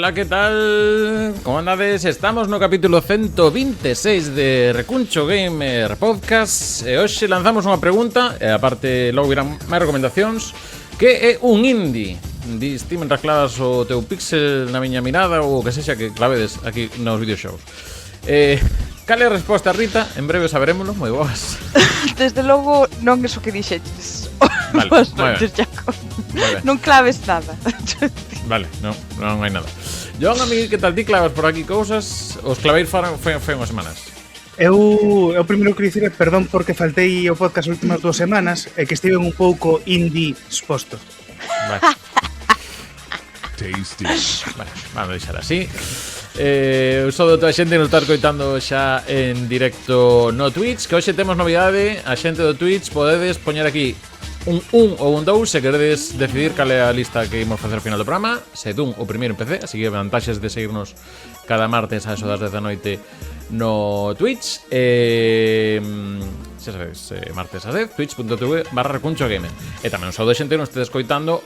Ola, que tal? Como andades? Estamos no capítulo 126 de Recuncho Gamer Podcast e hoxe lanzamos unha pregunta e aparte logo irán máis recomendacións. Que é un indie? Dis ti mentras clavas o teu pixel na miña mirada ou o que sexa que clavedes aquí nos videoxows. Cal é a resposta, Rita? En breve saberémolo, moi boas. Desde logo non é o que dixeches. Vale, Boas noites, Jaco. Non claves nada. Vale, non hai nada. Joan, a mí, que tal ti clavas por aquí cousas? Os claveis foi unhas semanas. Eu primeiro que dicir é perdón porque faltei o podcast as últimas 2 semanas e que estive un pouco indie exposto. Vale. Tasty. Vale, vamos a deixar así. Só de toda a xente nos está coitando xa en directo no Twitch, que hoxe temos novidade. A xente do Twitch podedes poñer aquí un 1 ou un 2 se queredes decidir cal é a lista que imos facer ao final do programa. Se dun o primeiro en PC, así que vantaxes de seguirnos cada martes a eso das 10 da noite no Twitch. Xa sabedes, martes a 10, twitch.tv/recunchogamer. E tamén os de xente nos estedes coitando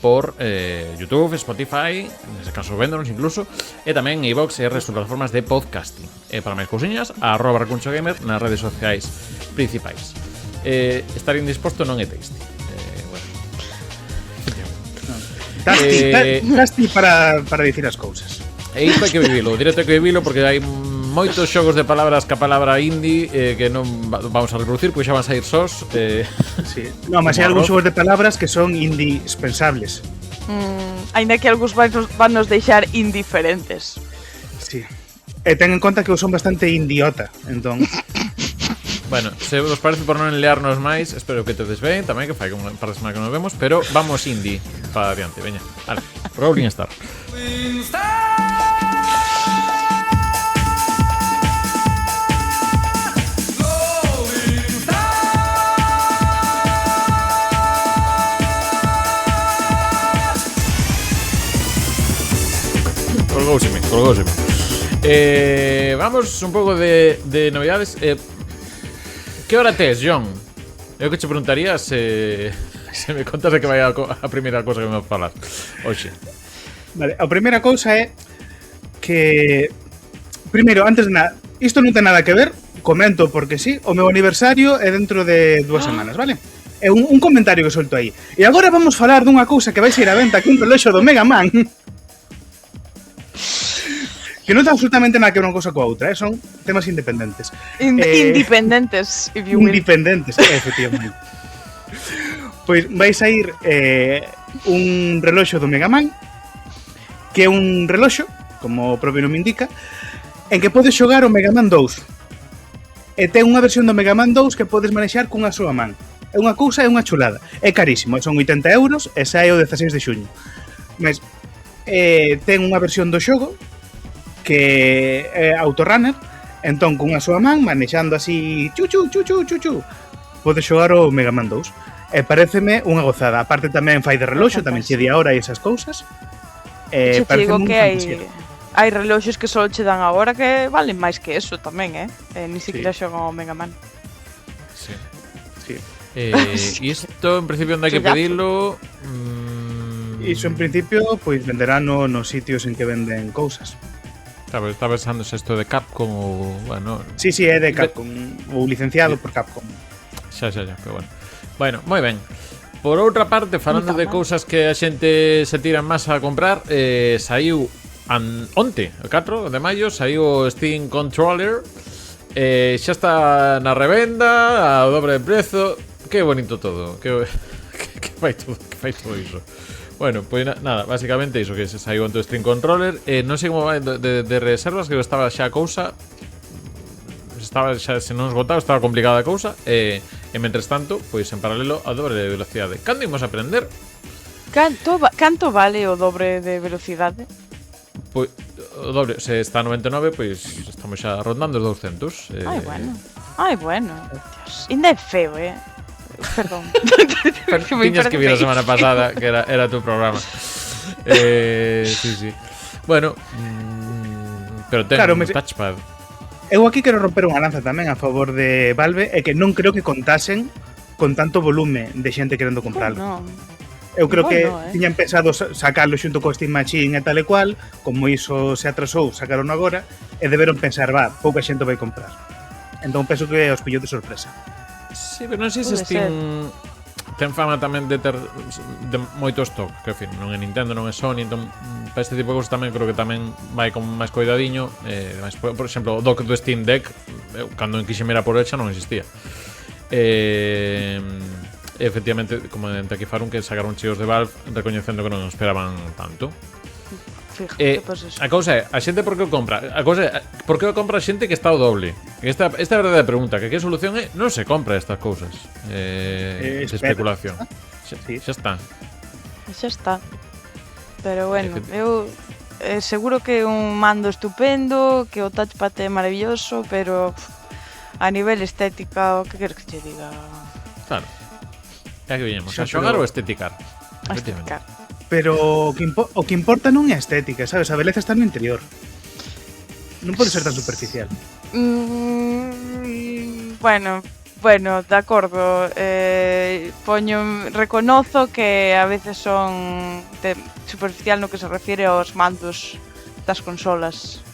por YouTube, Spotify, nese caso véndonos incluso, e tamén iVoox e resto de plataformas de podcasting. E para máis cousiñas, @recunchogamer nas redes sociais principais. Estar indisposto non é tasty. Bueno. Tasty para dicir as cousas. E isto hai que vivilo, directo hai que vivilo porque hai moitos xogos de palabras que a palabra indie que non vamos a reproducir, pois xa van sair sós. Sí. Non, mas hai algúns xogos de palabras que son indispensables. Ainda que algúns van nos deixar indiferentes. Sí. E ten en conta que eu son bastante indiota, entón. Bueno, se vos parece por non liarnos máis, espero que tedes ben, tamén que fai como un par de semanas que nos vemos, pero vamos indie para adiante, veña. Vale, Rolling Star. Colgóseme. Vamos un pouco de novidades. Que hora tes, John? Eu que che preguntaría se me contas de que vai a primeira cousa que me vas falar hoxe. Vale, a primeira cousa é que primeiro, antes de nada, isto non ten nada que ver, comento porque sí, o meu aniversario é dentro de 2 semanas, vale? É un comentario que solto aí. E agora vamos falar dunha cousa que vai ser a venta aquí un reloxo do Mega Man. Que non ten absolutamente nada que ver unha cousa coa outra, son temas independentes. Independentes, if you will. Independentes, efectivamente. Pois vai sair un reloxo do Mega Man, que é un reloxo, como o propio nome indica, en que podes xogar o Mega Man 2. E ten unha versión do Mega Man 2 que podes manexar cunha soa man. É unha cousa, é unha chulada. É carísimo, son 80 euros e sae o 16 de xuño. Mas ten unha versión do xogo que é autorunner, entón cunha súa man manexando así chuchu, podes xogar o Mega Man 2 e pareceme unha gozada. Aparte tamén fai de reloxo, tamén che di a hora e esas cousas. Che digo que hai reloxos que só che dan a hora que valen máis que eso tamén, ni siquiera xogan o Mega Man. Sí. E isto en principio onde hai que pedilo? Iso en principio pois venderán nos sitios en que venden cousas. Está pensando isto de Capcom ou, bueno... Sí, é de Capcom, ou licenciado por Capcom. Xa, pero bueno. Bueno, moi ben. Por outra parte, falando de cousas que a xente se tira en masa a comprar, saiu onte, o 4 de maio, saiu o Steam Controller, xa está na revenda, ao dobre de prezo. Que bonito todo, que fai todo iso. Bueno, pois nada, basicamente iso, que se saiu onto o Steam Controller. Non sei como vai de reservas, que estaba xa a cousa. Estaba xa, se non esgotado, estaba complicada a cousa. E mentres tanto, pois en paralelo a dobre de velocidade. Cando imos a aprender? Canto vale o dobre de velocidade? Pois o dobre, se está a 99, pois estamos xa rondando os 200. Ai, bueno. Dios, ainda é feo, Perdón. Tiñas que vir a semana pasada, que era tu programa. Sí. Bueno, pero ten claro, touchpad. Eu aquí quero romper unha lanza tamén a favor de Valve, e que non creo que contasen con tanto volume de xente querendo compralo. Eu creo que Bueno, tiñan pensado sacarlo xunto co Steam Machine e tal e cual, como iso se atrasou, sacaron agora, e deberon pensar, pouca xente vai comprar. Entón penso que os pillou de sorpresa. Sí, pero non sei se Pode Steam ten fama tamén de ter de moito stock, que en fin, non é Nintendo, non é Sony, entón para este tipo de cousas tamén creo que tamén vai con máis coidadiño, por exemplo, o dock do Steam Deck, cando en quixe mirar por el xa non existía. Efectivamente, como en Taquifarum, que sacaron chíos de Valve recoñecendo que non esperaban tanto. Fíjate, pues eso. A cousa é, a xente por que o compra? A cousa é, por que o compra a xente que está o doble? Esta é a verdade pregunta, que solución é? Non se compra estas cousas de especulación. Xa está. Xa está. Pero bueno, eu seguro que é un mando estupendo, que o touchpad é maravilloso, pero a nivel estética, o que queres que te diga? Claro. É que viñemos, a xogar ou a esteticar? A esteticar. Pero o que importa non é a estética, sabes? A beleza está no interior. Non pode ser tan superficial. Bueno, de acordo. Reconozo que a veces son superficial no que se refiere aos mandos das consolas.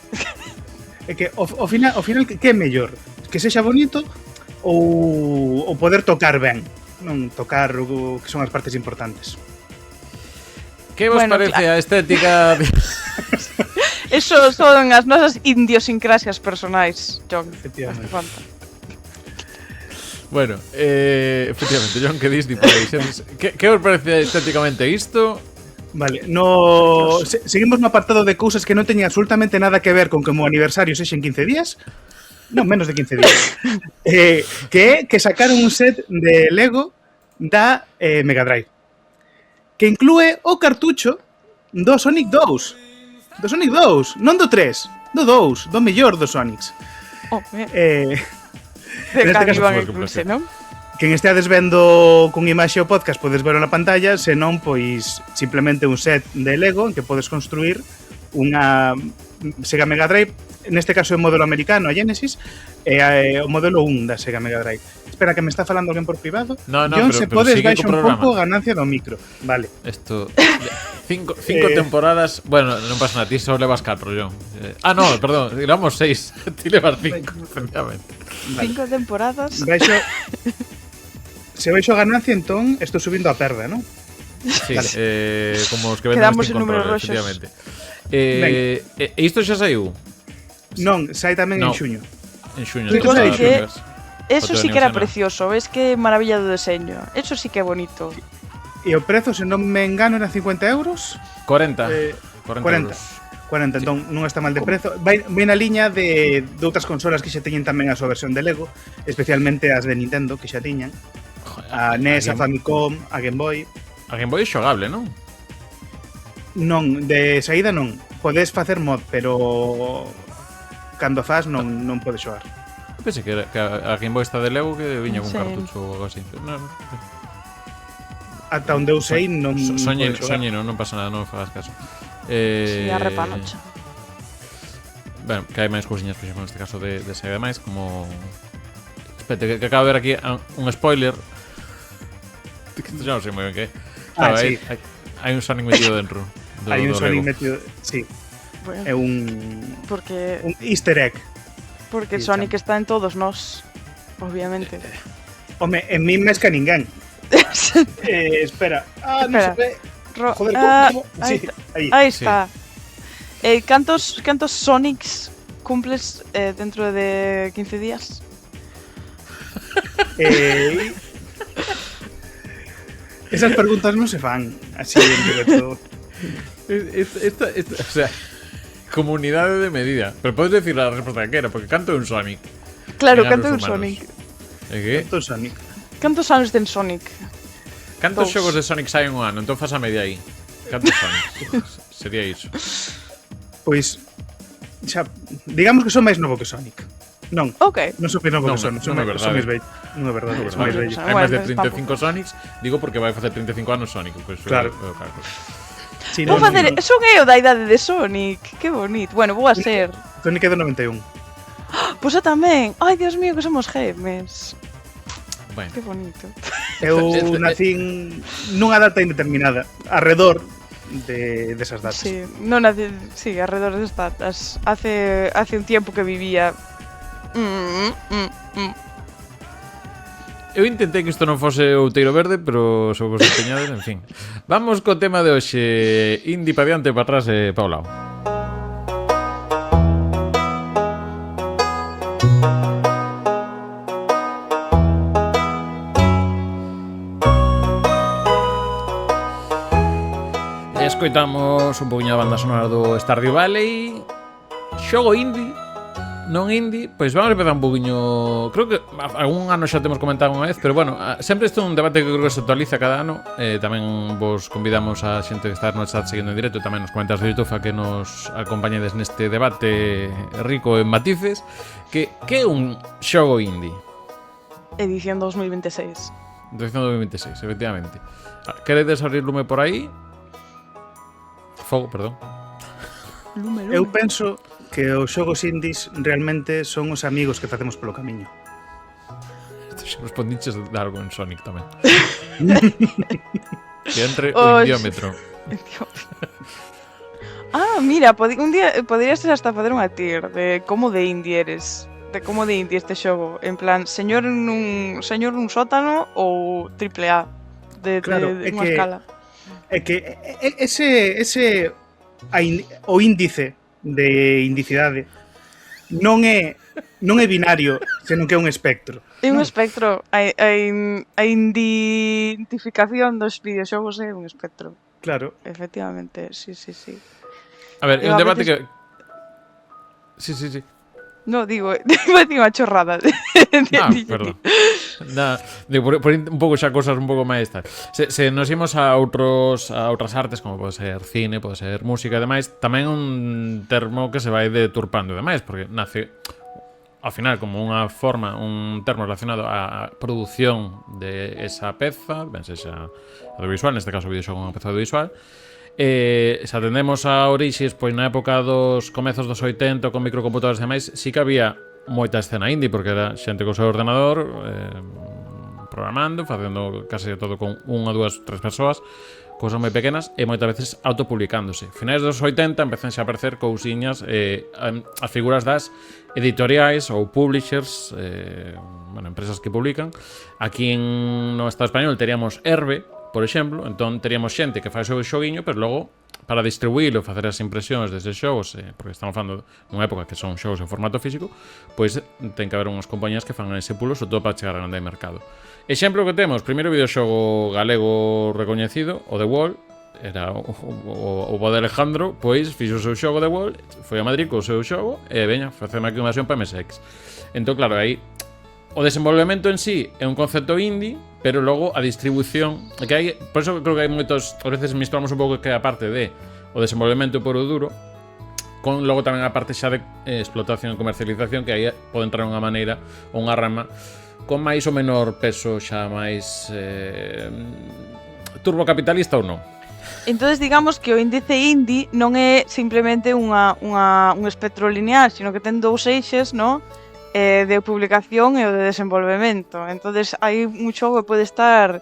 É que ao final que é mellor? Que sexa bonito ou poder tocar ben? Non tocar o que son as partes importantes. Que vos parece a estética? Eso son as nosas idiosincrasias personais, John. Efectivamente. Bueno, efectivamente, John, que dis que vos parece estéticamente isto? Vale, seguimos no apartado de cousas que non teñen absolutamente nada que ver con que o aniversario sexa en 15 días. Non, menos de 15 días. Que sacaron un set de Lego da Mega Drive, que inclúe o cartucho do Sonic 2. Do Sonic 2, non do 3, do 2, do mellor dos Sonics. Neste caso van a incluirse, non? Quen esteades vendo con imaxe o podcast podes verlo na pantalla, senón, pois, simplemente un set de Lego en que podes construir unha Sega Mega Drive, neste caso é o modelo americano, a Genesis, e o modelo 1 da Sega Mega Drive. Espera, que me está falando alguén por privado. No, John, pero se podes sigue baixar co un programa. pouco a ganancia do micro. Vale. Isto cinco temporadas. Bueno, non pasa nada, ti só levas 4, John. No, perdón, levamos 6. Ti levas 5, efectivamente. 5 temporadas. Se baixo a ganancia, entón estou subindo a perda, non? Sí, vale. Como os que venden Quedamos Steam en números Controller, roxos. efectivamente. Isto xa saiu? Non, sai tamén en xuño. En xuño. Sí, entonces, que eso sí que era precioso, ves que maravilla do deseño. Eso sí que é bonito. E o prezo, se non me engano, era 50 euros. 40. 40. Entón non está mal de prezo. Vai na liña de outras consolas que xa teñen tamén a súa versión de Lego, especialmente as de Nintendo, que xa tiñan. A NES, a Famicom, a Game Boy. A Game Boy é xogable, non? Non, de saída non. Podes facer mod, pero cando faz non podes xogar. Pensei que a Game Boy está de Lego que viña con cartucho ou algo así. No. Ata onde eu sei non soñe, non pasa nada, non me fagas caso. Si, a repanocha. Bueno, que hai máis cousiñas, por exemplo, neste caso de Sega máis, como... Espérate, que acabo de ver aquí un spoiler. Xa non sei moi ben que é. Claro, sí. Hai un Sonic metido dentro. Hai un Sonic metido, sí. Bueno, é un easter egg. Porque Sonic está en todos nós, obviamente. Home, en mí máis que ninguén. Espera. Non se ve. Joder, ¿cómo? Sí, aí está. Sí. Cantos Sonics cumples dentro de 15 días? Esas preguntas non se fan así en directo. O sea, comunidade de medida. Pero podes decir a resposta que era, porque canto un Sonic. Claro, canto un Sonic. Que? Canto un Sonic. Cantos anos ten Sonic? Cantos xogos de Sonic saen un ano? Entón faz a media aí. Cantos Sonic? Sería iso. Pois, xa, digamos que son máis novo que Sonic. Non, ok. Non son máis novo que Sonic. Non é verdade. Non é verdade. Hai máis de 35 Sonics. Digo porque vai facer 35 anos Sonic. Claro. Sí, vou facer, son eu da idade de Sonic. Que bonito. Bueno, vou a ser Sonic é do 91. Pois eu tamén. Ai, Dios mío, que somos gemes. Bueno. Que bonito. Eu nacín nunha data indeterminada, arredor desas datas. Sí, alrededor de estas datas. Hace un tiempo que vivía. Eu intentei que isto non fose Outeiro Verde, pero sou vos empeñades, en fin. Vamos co tema de hoxe. Indie pa diante, pa atrás e pa o lado. Escoitamos un poquinho a banda sonora do Stardew Valley. Xogo indie, non indie. Pois vamos a empezar un poquinho. Creo que algún ano xa temos comentado unha vez, pero bueno, sempre isto é un debate que creo que se actualiza cada ano. Tamén vos convidamos a xente que está no chat seguindo en directo, tamén nos comentas de YouTube a que nos acompañedes neste debate rico en matices. Que é un xogo indie? Edición 2026. Edición 2026, efectivamente. Queredes abrir lume por aí? Fogo, perdón. Lume. Eu penso que os xogos indies realmente son os amigos que facemos polo camiño. Isto xa respondiches de algo en Sonic tamén. Que entre o indiómetro. Mira, un día podrías hasta facer unha tier de como de indie eres. De como de indie este xogo. En plan, señor nun sótano ou triple A. Claro, de unha escala. É que o índice de indicidade non é binario, senón que é un espectro. É un espectro. A identificación dos videoxogos é un espectro. Claro. Efectivamente, sí. A ver, é un debate que... Sí. No, digo, iba a decir unha chorrada. Perdón. Digo, por un pouco xa cosas un pouco máis tal. Se nos imos a outras artes, como pode ser cine, pode ser música e demais, tamén un termo que se vai deturpando e demais, porque nace ao final como unha forma, un termo relacionado á produción de esa peza, ben sexa audiovisual, neste caso o videoxogo é unha peza audiovisual. Se atendemos a orixes, pois na época dos comezos dos 80 con microcomputadores e demais, sí que había moita escena indie, porque era xente co seu ordenador programando, facendo case todo con unha, dúas, tres persoas, cousas moi pequenas e moitas veces autopublicándose. Finais dos 80 empezan xa a aparecer cousiñas, as figuras das editoriais ou publishers, empresas que publican. Aquí no Estado español teríamos Herbe, por exemplo, entón teríamos xente que fai o seu xoguiño, pero logo para distribuílo, facer as impresións desde xogos, porque estamos falando nunha época que son xogos en formato físico, pois ten que haber unhas compañías que fan ese pulo, sobre todo para chegar a grande mercado. Exemplo que temos, primeiro videoxogo galego recoñecido, o The Wall, era o bo de Alejandro, pois fixo o seu xogo The Wall, foi a Madrid co seu xogo, e veña, faceme aquí unha versión para MSX. Entón, claro, aí o desenvolvemento en sí é un concepto indie, pero logo a distribución que hai, por eso creo que hai moitos, a veces misturamos un pouco que a parte de o desenvolvemento puro duro con logo tamén a parte xa de explotación e comercialización, que aí pode entrar unha maneira ou unha rama con máis ou menor peso xa máis turbocapitalista ou non. Entonces digamos que o índice indie non é simplemente un espectro lineal, sino que ten dous eixes, ¿no? De publicación e o de desenvolvemento. Entonces hai un xogo que pode estar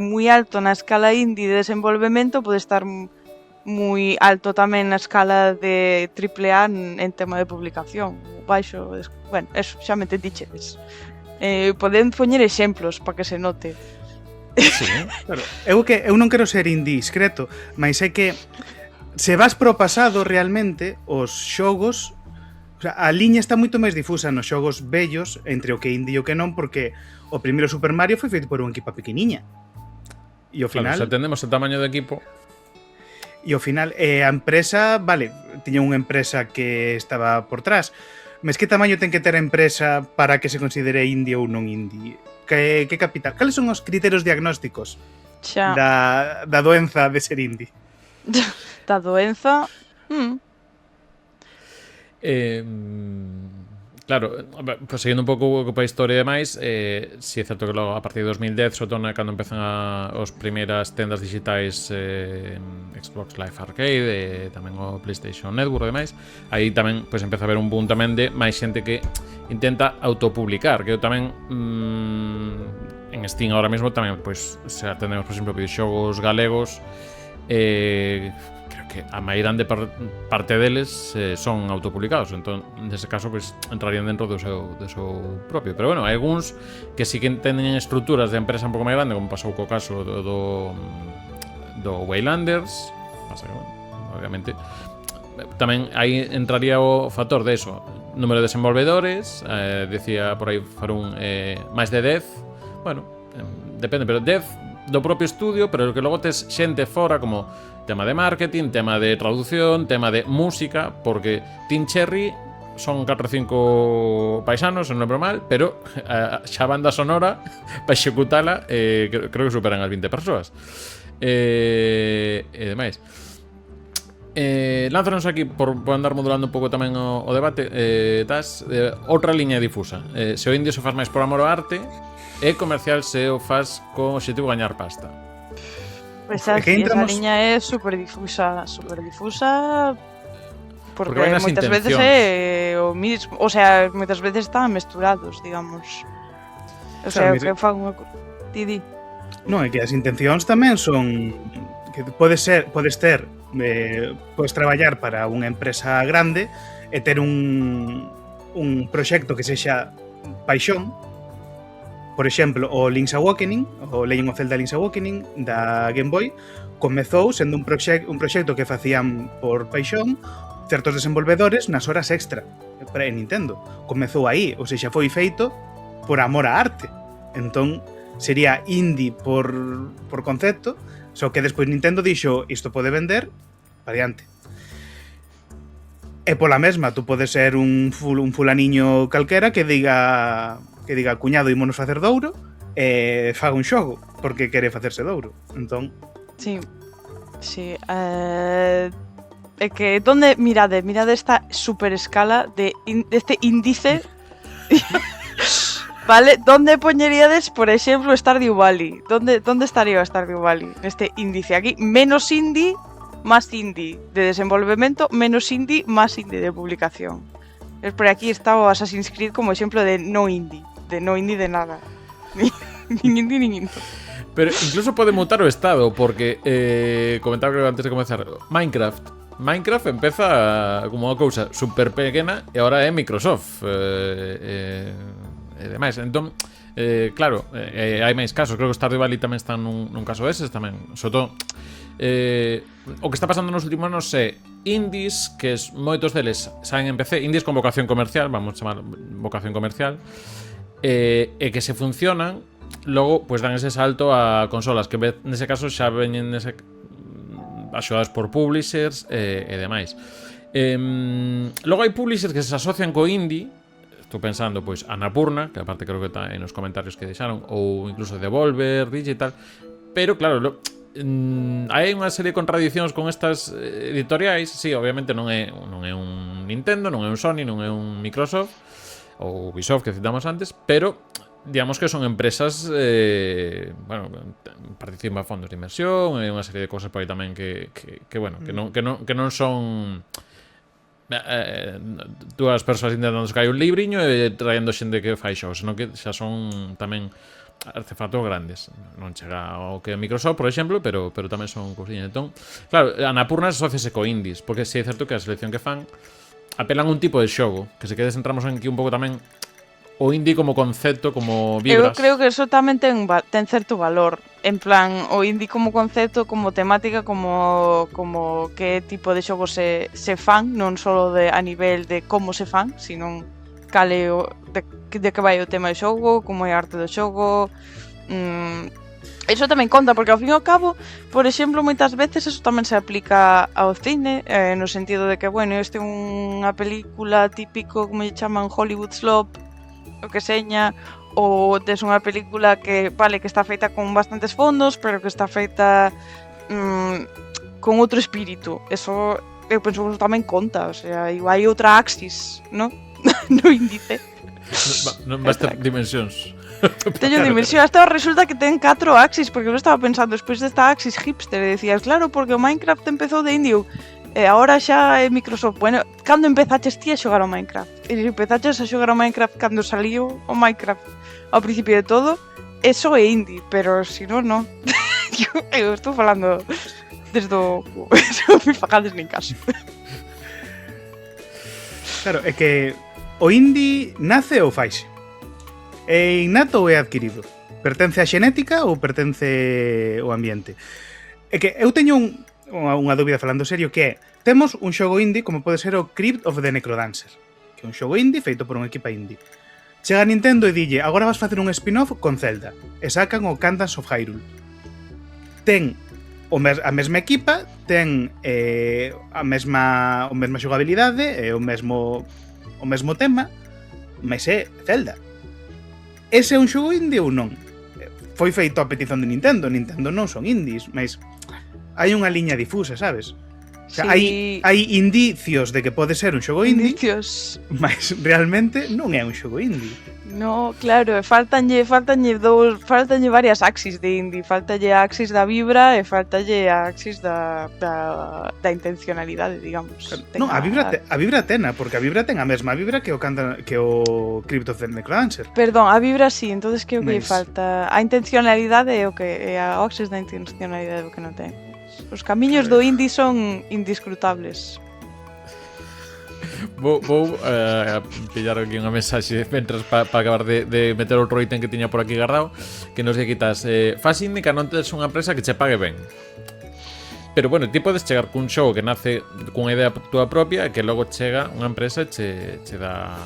moi alto na escala indie de desenvolvemento, pode estar moi alto tamén na escala de AAA en tema de publicación. Baixo, bueno, eso, xa me entendiches. Poden poñer exemplos para que se note. Sí, claro. Eu non quero ser indiscreto, mas é que se vas pro pasado realmente os xogos, o sea, a liña está moito máis difusa nos xogos vellos entre o que indie e o que non, porque o primeiro Super Mario foi feito por un equipo pequeniña. E ao final, se atendemos o tamaño do equipo. E ao final a empresa, vale, tiña unha empresa que estaba por trás. Mas que tamaño ten que ter a empresa para que se considere indie ou non indie? Que capital? Cales son os criterios diagnósticos da doenza de ser indie? Da doenza? Claro, pues seguindo un pouco coa historia e demais, si é certo que logo a partir de 2010 sotona cando empezan as primeiras tendas digitais, Xbox Live Arcade, tamén o PlayStation Network e demais, aí tamén pues, empeza a haber un boom tamén de máis xente que intenta autopublicar, que eu tamén en en Steam ahora mesmo tamén pois se atendemos, por exemplo, videoxogos galegos, creo que a máis grande parte deles son autopublicados, entón nese caso pois entrarían dentro do seu propio, pero bueno, hai algúns que sí que teñen estruturas de empresa un pouco máis grande, como pasou co caso do Waylanders, pasa que, bueno, obviamente tamén aí entraría o factor de eso, número de desenvolvedores, decía por aí Farún, máis de 10, bueno, depende, pero 10 do propio estudio, pero que logo tes xente fora como tema de marketing, tema de traducción, tema de música, porque Team Cherry son 4 ou 5 paisanos, non lembro mal, pero xa a banda sonora para executala creo que superan as 20 persoas e demais. Lánzanos aquí por andar modulando un pouco tamén o debate, outra liña difusa, se o indie se faz máis por amor ao arte e comercial se o faz con objetivo gañar pasta. Pois así, esa liña é super difusa porque moitas veces é o mismo, o sea, moitas veces están mesturados, digamos. O sea, que fan unha Didi. Non, é que as intencións tamén son que podes traballar para unha empresa grande e ter un proxecto que sexa paixón. Por exemplo, o Link's Awakening, o Legend of Zelda Link's Awakening da Game Boy, comezou sendo un proxecto que facían por paixón certos desenvolvedores nas horas extra para Nintendo. Comezou aí, ou seja, foi feito por amor á arte. Entón, sería indie por concepto, só que despois Nintendo dixo isto pode vender, adiante. E pola mesma, tú podes ser un fulaniño calquera que diga cuñado, ímonos facer douro e faga un xogo porque quere facerse douro. Entón, sí. É que mirade esta super escala deste índice. Vale, ¿dónde poñeríades, por exemplo, Stardew Valley? ¿Dónde estaría Stardew Valley neste índice? Aquí, menos indie, más indie de desenvolvemento, menos indie, más indie de publicación. Es por aquí está o Assassin's Creed como exemplo de no indie de nada. Ni indie ni indie. Pero incluso pode mutar o estado, porque comentaba que antes de comenzar, Minecraft empeza como unha cousa super pequena e agora é Microsoft e demais. Entón, claro, hai máis casos. Creo que Stardew Valley tamén está nun caso eses tamén. Sobre todo, o que está pasando nos últimos anos é indies que moitos deles saen en PC, indies con vocación comercial, vamos a chamar vocación comercial, e que se funcionan, logo pues dan ese salto a consolas que nese caso xa veñen axudadas por publishers e demais. Logo hai publishers que se asocian co indie. Estou pensando, pois, Annapurna, que aparte creo que está en os comentarios que deixaron, ou incluso Devolver Digital, pero claro, hai unha serie de contradicións con estas editoriais. Sí, obviamente non é un Nintendo, non é un Sony, non é un Microsoft ou Ubisoft que citamos antes, pero digamos que son empresas bueno, participan fondos de inversión e unha serie de cosas por aí tamén que bueno, que non son dúas persoas intentando sacar un libriño e traendo xente que fai xogos, senón que xa son tamén artefactos grandes. Non chega ao que Microsoft, por exemplo, pero tamén son cousiñas. Entón, claro, Annapurna asociase co indies, porque si é certo que a selección que fan apelan un tipo de xogo, que se quedes entramos aquí un pouco tamén o indie como concepto, como vibras. Eu creo que eso tamén ten certo valor. En plan, o indie como concepto, como temática, como que tipo de xogos se fan, non só a nivel de como se fan, sino cale de que vai o tema do xogo, como é a arte do xogo. Eso tamén conta, porque ao fin e ao cabo, por exemplo, moitas veces eso tamén se aplica ao cine, no sentido de que, bueno, este é unha película típico, como lle chaman, Hollywood Slop, o que seña, ou tes unha película que, vale, que está feita con bastantes fondos, pero que está feita con outro espírito. Eso, eu penso que eso tamén conta, o sea, igual hai outra axis, ¿no? No índice. Non vas ter dimensións. Teño dimensión, hasta resulta que ten 4 axis, porque eu estaba pensando despois desta axis hipster, e decías, claro, porque o Minecraft empezou de indie, e agora xa é Microsoft. Bueno, cando empezaches ti a xogar ao Minecraft? E empezaches a xogar ao Minecraft cando saliu o Minecraft ao principio de todo, eso é indie, pero si non, non. Eu estou falando desde o non me facades nin caso. Claro, é que o indie nace ou faixe? É innato ou é adquirido? Pertence á xenética ou pertence ao ambiente? É que eu teño unha dúbida falando serio, que é, temos un xogo indie como pode ser o Crypt of the Necrodancer, que é un xogo indie feito por unha equipa indie. Chega a Nintendo e dille, agora vas facer un spin-off con Zelda, e sacan o Candance of Hyrule. Ten a mesma equipa, ten a mesma xogabilidade e o mesmo tema, mas é Zelda. Ese é un xogo indie ou non? Foi feito a petición de Nintendo non son indies, mas hai unha liña difusa, sabes? O sea, Sí. hai indicios de que pode ser un xogo indie, Indicios. mas realmente non é un xogo indie. No, claro, faltanlle varias axis de indie, faltalle a axis da vibra e faltalle a axis da intencionalidade, digamos. Non, a vibra tena, porque a vibra ten a mesma vibra que o Crypt of the Necrodancer. Perdón, a vibra sí, entonces que o que lle Mais- falta a intencionalidade é o que é a axis da intencionalidade o que non ten. Os camiños do indie son indiscrutables. Vou pillar aquí unha mensaxe mentras para acabar de meter outro ítem que tiña por aquí guardado, que nos lle quitas. Fas indie que non tes unha empresa que che pague ben. Pero bueno, ti podes chegar cun xogo que nace cunha idea túa propia e que logo chega unha empresa e che dá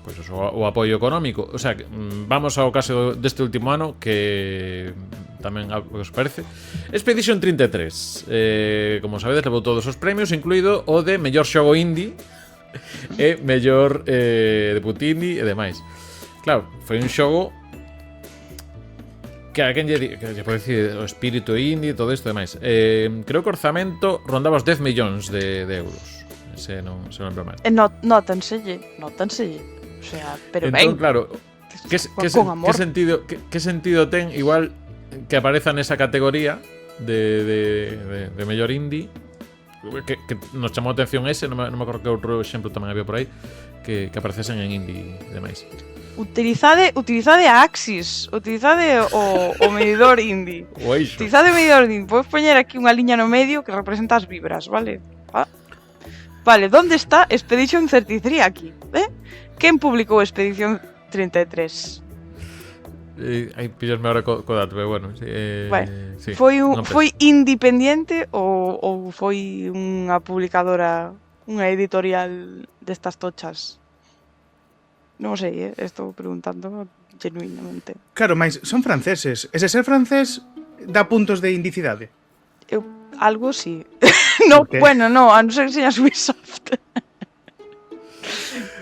pues eso, o apoio económico. O sea, vamos ao caso deste último ano, que tamén os parece. Expedition 33, como sabedes, levou todos os premios, incluído o de mellor xogo indie e mellor debut indie e demais. Claro, foi un xogo que a quen lle pode dicir o espírito indie e todo isto e demais. Creo que o orzamento rondaba os 10 millóns de euros. Se non lembro mal. Nótanselle. O sea, pero Entón, ben. claro, Con amor. que sentido ten igual que apareza nesa categoría de mellor indie, que nos chamou a atención ese, non me acordo que outro exemplo tamén había por aí, que aparecesen en indie e demais. Utilizade a axis, utilizade o medidor indie. O eixo. Utilizade o medidor indie. Podes poñer aquí unha liña no medio que representa as vibras, vale? Vale, onde está Expedition 33 aquí? Quen publicou Expedition 33? Aí pillasme ahora co dato, pero bueno, Bueno, sí, foi unha empresa. foi independiente ou foi unha publicadora, unha editorial destas tochas? Non sei, estou preguntando genuinamente. Claro, mas son franceses. Ese ser francés dá puntos de indicidade. Algo sí. No, ¿Por qué? bueno, no, a non ser que señas Ubisoft.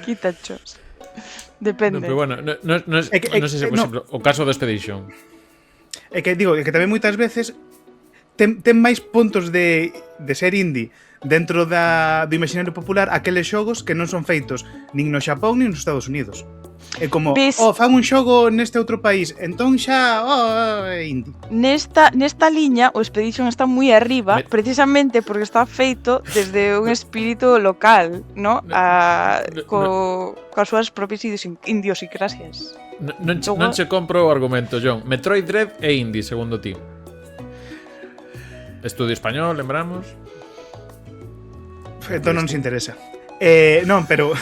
Quítachos. Depende. No, pero bueno, non sei se, por exemplo, o caso do Expedition. É que digo, que tamén moitas veces ten máis puntos de ser indie dentro do imaginario popular aqueles xogos que non son feitos nin no Xapón nin nos Estados Unidos. É como, fan un xogo neste outro país, entón xa, é indie. Nesta liña, o Expedition está moi arriba, precisamente porque está feito desde un espírito local, ¿no? Coas súas propias idiosincrasias. Non che compro o argumento, John. Metroid Dread é indie, segundo ti. Estudio español, lembramos. Entón non se interesa. Non, pero...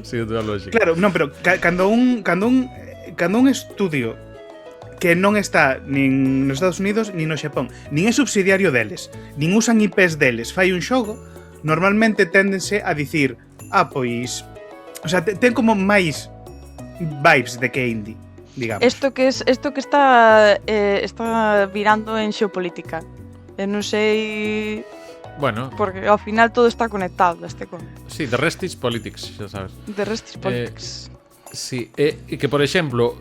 Sí, toda a lógica. Claro, non, pero cando un estudio que non está nin nos Estados Unidos nin no Xapón, nin é subsidiario deles, nin usan IPs deles, fai un xogo, normalmente téndense a dicir, pois, o sea, ten como máis vibes de que indie, digamos. Isto que está virando en xeopolítica. Non sei... Bueno, porque ao final todo está conectado este con. Sí, the rest is politics, xa sabes. The rest is politics. Sí, e que por exemplo,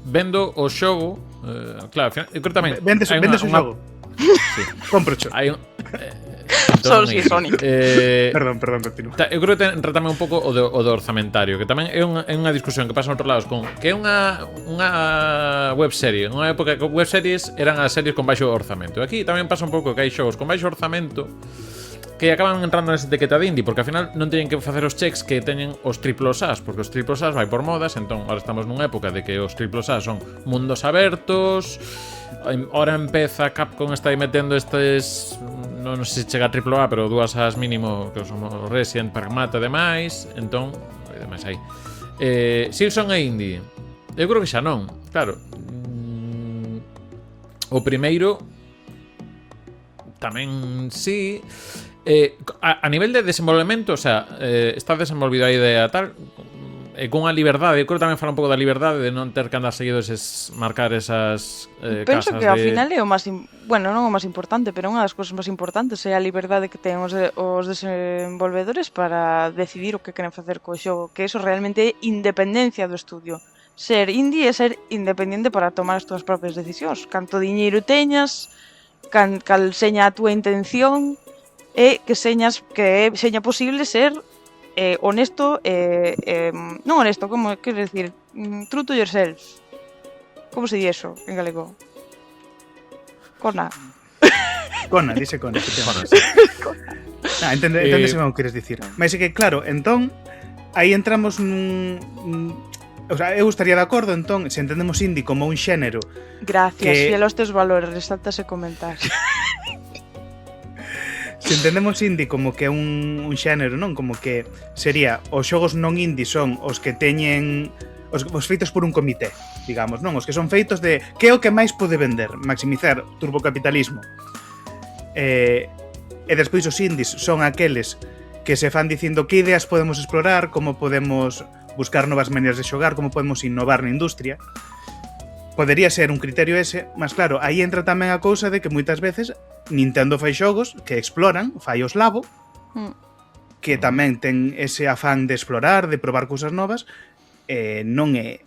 vendo o xogo, claro, eu creo tamén vendes o xogo. Sí. Comprocho. Hai un Solo si Sonic. Perdón, continúa. Eu creo que entra tamén un pouco o do orzamentario, que tamén é unha discusión que pasa en outros lados con que é unha webserie. Nunha época que webseries eran as series con baixo orzamento. Aquí tamén pasa un pouco que hai xogos con baixo orzamento que acaban entrando nesa etiqueta de indie, porque ao final non teñen que facer os checks que teñen os triplos As, porque os triplos As vai por modas, entón ahora estamos nunha época de que os triplos As son mundos abertos. Ahora empeza Capcom está aí metendo estes, non sei se chega a triplo A, pero dúas As mínimo, que son o Resident, Pragmata e demais, entón, e demais aí. Silson é indie? Eu creo que xa non, claro. O primeiro tamén sí. A nivel de desenvolvemento, o sea, está desenvolvido a idea tal, con a liberdade, eu creo que tamén fala un pouco da liberdade de non ter que andar seguido marcar esas penso casas que ao final é o máis bueno, non o máis importante, pero unha das cousas máis importantes é a liberdade que ten os desenvolvedores para decidir o que queren facer co xogo, que eso realmente é independencia do estudio. Ser indie é ser independente para tomar as túas propias decisións. Canto diñeiro teñas, cal seña a túa intención, e que seña posible ser honesto, non honesto, como quero decir, true to yourself. Como se di eso en galego? Cona, dice Cona. Enténdese como queres dicir. Mas é que, claro, entón, aí entramos o sea, eu estaría de acordo, entón, se entendemos indie como un xénero. Gracias, fiel aos teus valores, resaltas e comentar. Se entendemos indie como que é un xénero, non? Como que sería os xogos non indie son os que teñen os feitos por un comité, digamos, non? Os que son feitos de que é o que máis pode vender, maximizar turbocapitalismo. E despois os indies son aqueles que se fan dicindo que ideas podemos explorar, como podemos buscar novas maneiras de xogar, como podemos innovar na industria. Podería ser un criterio ese, mas claro, aí entra tamén a cousa de que moitas veces Nintendo fai xogos que exploran, fai os Labo, que tamén ten ese afán de explorar, de probar cousas novas, non é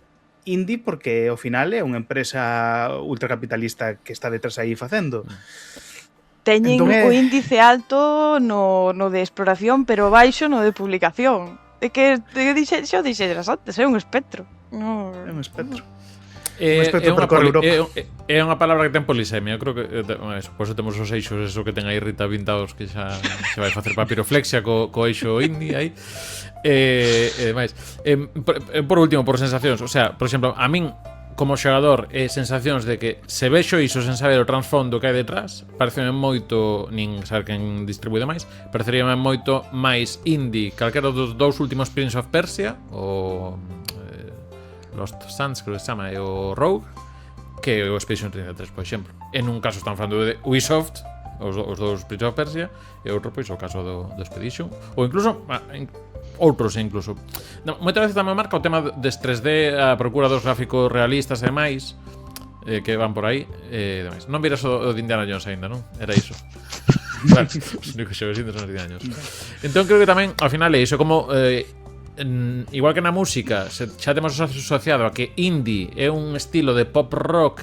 indie porque ao final é unha empresa ultracapitalista que está detrás aí facendo. Teñen entón, o índice alto no de exploración, pero baixo no de publicación. É que xa dixeras antes, é un espectro. No... É un espectro. É unha palabra que ten polisemia. Eu creo que por eso temos os eixos eso que ten aí Rita pintados, que xa se vai facer papiroflexia co eixo indie aí. Demais. Por último, por sensacións, o sea, por exemplo, a min como xogador sensacións de que se vexo iso sen saber o transfondo que hai detrás, pareceme moito, nin saber quen distribui demais, pareceríame moito máis indie calquera dos dous últimos Prince of Persia o Lost Sands, creo que se chama, e o Rogue, que o Expedition 33, por exemplo. En un caso están falando de Ubisoft, os dous Prince of Persia, e outro, pois, o caso do Expedition, ou incluso outros, incluso. Moitas veces tamén marca o tema des 3D, a procura dos gráficos realistas e demais, que van por aí, demais. Non viras o de Indiana Jones aínda, non? Era iso. Claro, os únicos xogos indios son os 10 años. Entón, creo que tamén, ao final, é iso, como... igual que na música xa temos asociado a que indie é un estilo de pop rock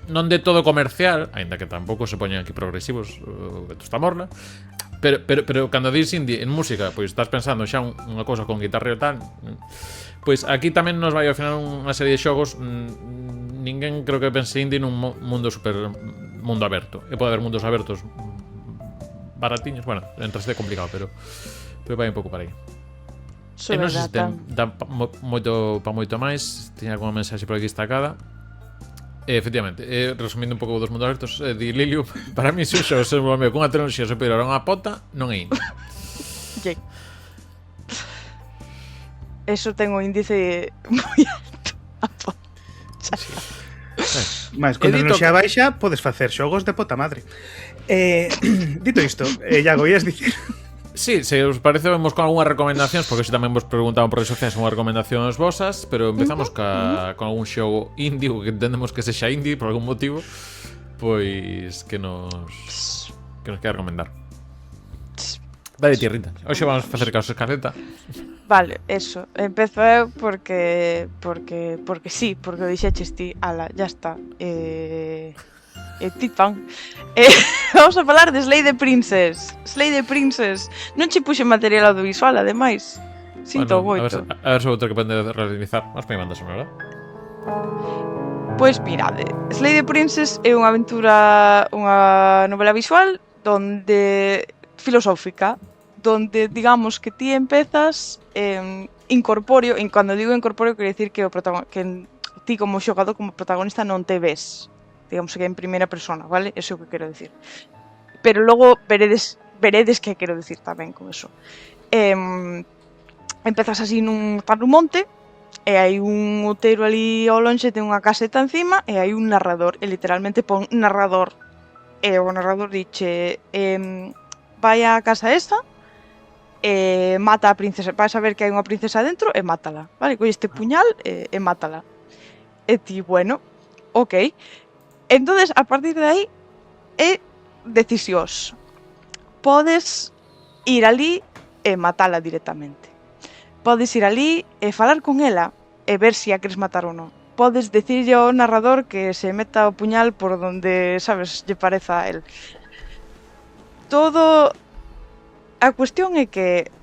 non de todo comercial, aínda que tampouco se poñen aquí progresivos, esto está morla, pero cando dis indie en música, pois estás pensando xa unha cousa con guitarra e tal, pois aquí tamén nos vai ao final unha serie de xogos. Ninguén creo que pense indie nun mundo mundo aberto, e pode haber mundos abertos baratiños, bueno, en 3D complicado, pero vai un pouco para aí. E non sei se dá moito máis. Tiña alguna mensaxe por aquí destacada. Efectivamente, resumindo un pouco dos mundos abertos, di Lilium, para mí se o se volve cunha tecnoloxía superior a unha pota, non é indie. Eso ten un índice moi alto. A pota. Mas con tecnoloxía baixa podes facer xogos de pota madre. Dito isto, Iago, ias dicir... Sí, se os parece vemos con algunhas recomendacións, porque se tamén vos preguntaban por redes sociais unhas recomendacións vosas, pero empezamos con algún xogo indie, o que entendemos que sexa indie por algún motivo, pois que nos queda recomendar. Dale ti, Rita. Hoxe vamos a facer caso escaleta. Vale, eso. Empezo eu porque sí, porque o dixeches ti, ala, ya está. Titan. Vamos a falar de Slay the Princess. Slay the Princess. Non che puxe material audiovisual, ademais. Sinto moito. A ver se vou ter que aprender a realizar. Mas me mandas unha, verdad? Pois mirade, Slay the Princess é unha aventura, unha novela visual donde filosófica, donde digamos que ti empezas incorpóreo, e cando digo incorpóreo quero dicir que ti como xogador, como protagonista non te ves, digamos que en primeira persona, vale? Eso é o que quero dicir. Pero logo veredes que quero dicir tamén con eso. Empezas así nun monte, e hai un outeiro ali ao lonxe, ten unha caseta encima, e hai un narrador, e literalmente pon narrador. E o narrador diche, vai á casa esa, mata a princesa, vas a ver que hai unha princesa dentro, e mátala, vale? Colle este puñal e mátala. E ti, bueno, ok. Entonces, a partir de aí, é decisións. Podes ir ali e matala directamente. Podes ir ali e falar con ela e ver se a queres matar ou non. Podes dicirlle ao narrador que se meta o puñal por donde, sabes, lle pareza a él. Todo... A cuestión é que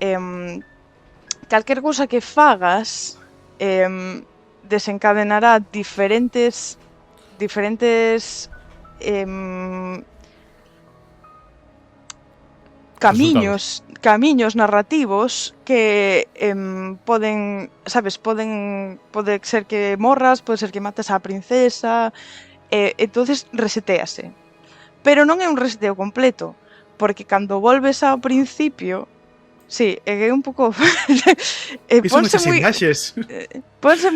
calquer cousa que fagas desencadenará diferentes camiños narrativos que poden, sabes, pode ser que morras, pode ser que mates á princesa, entonces resetease. Pero non é un reseteo completo, porque cando volves ao principio, sí, é un pouco ponse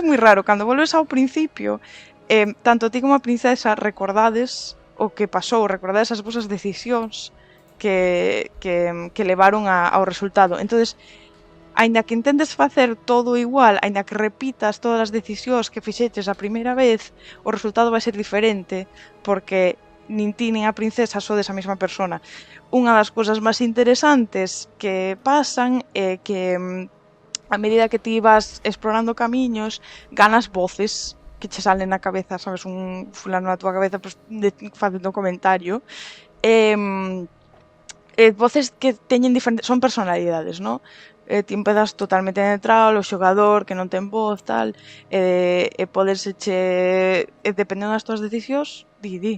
moi raro cando volves ao principio, tanto ti como a princesa recordades o que pasou, recordades as vosas decisións que levaron ao resultado. Entonces, aínda que intentes facer todo igual, aínda que repitas todas as decisións que fixeches a primeira vez, o resultado vai ser diferente, porque nin ti nin a princesa sodes a mesma persona. Unha das cousas máis interesantes que pasan é que a medida que ti vas explorando camiños, ganas voces que che salen na cabeza, sabes, un fulano na tua cabeza pues, facendo un comentario. Voces que teñen diferentes, son personalidades, ¿no? Ti empezas totalmente neutral, o xogador que non ten voz, tal, e podes dependendo das tuas decisións, di.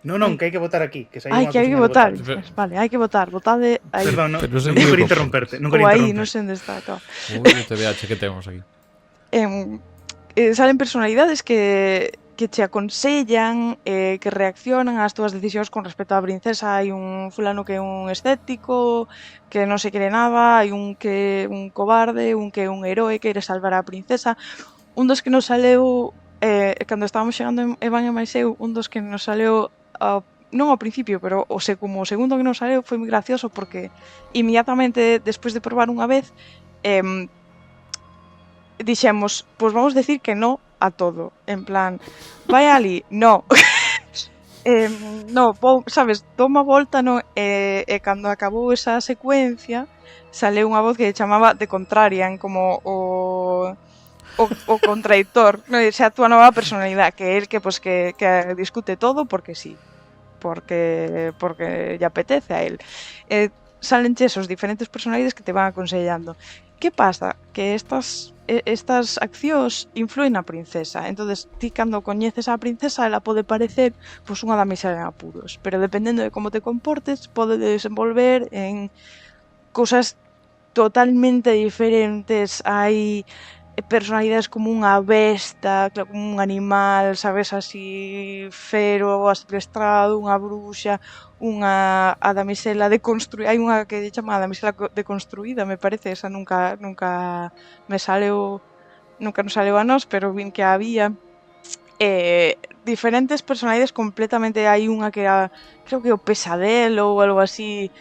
Non, que hai que votar aquí, que hai que votar. Vale, hai que votar, votade aí. Perdón, non quero interromperte, non quero interromper. Aí, non sei onde está, claro. O TDAH que temos aquí. Salen personalidades que che aconsellan, que reaccionan ás túas decisións con respecto á princesa. Hai un fulano que é un escéptico, que non se quere nada, hai un que é un cobarde, un que é un heroe que quere salvar á princesa. Un dos que nos saleu, cando estábamos chegando en Evan e máis eu, un dos que nos saleu non ao principio, pero como o segundo que nos saleu foi moi gracioso porque inmediatamente despois de probar unha vez dixemos, pois vamos decir que no a todo, en plan, vai ali, no. No, sabes, toma volta, no, e cando acabou esa secuencia saleu unha voz que chamaba The Contrarian, como o contradictor, no, esa tua nova personalidade, que é el que discute todo porque sí, porque lle apetece a él. Salenche esos diferentes personalidades que te van aconsellando. Que pasa? Que estas accións influen na princesa. Entonces, ti cando coñeces a princesa, ela pode parecer pois unha damisela en apuros, pero dependendo de como te comportes, pode desenvolver en cousas totalmente diferentes. Hai personalidades como unha besta, como un animal, sabes, así fero, asilvestrado, unha bruxa, a damisela deconstruída. Hai unha que chama a damisela deconstruída, me parece, esa nunca me saleu, nunca nos saleu a nós, pero vin que había. Diferentes personalidades completamente. Hai unha que era, creo que o pesadelo ou algo así,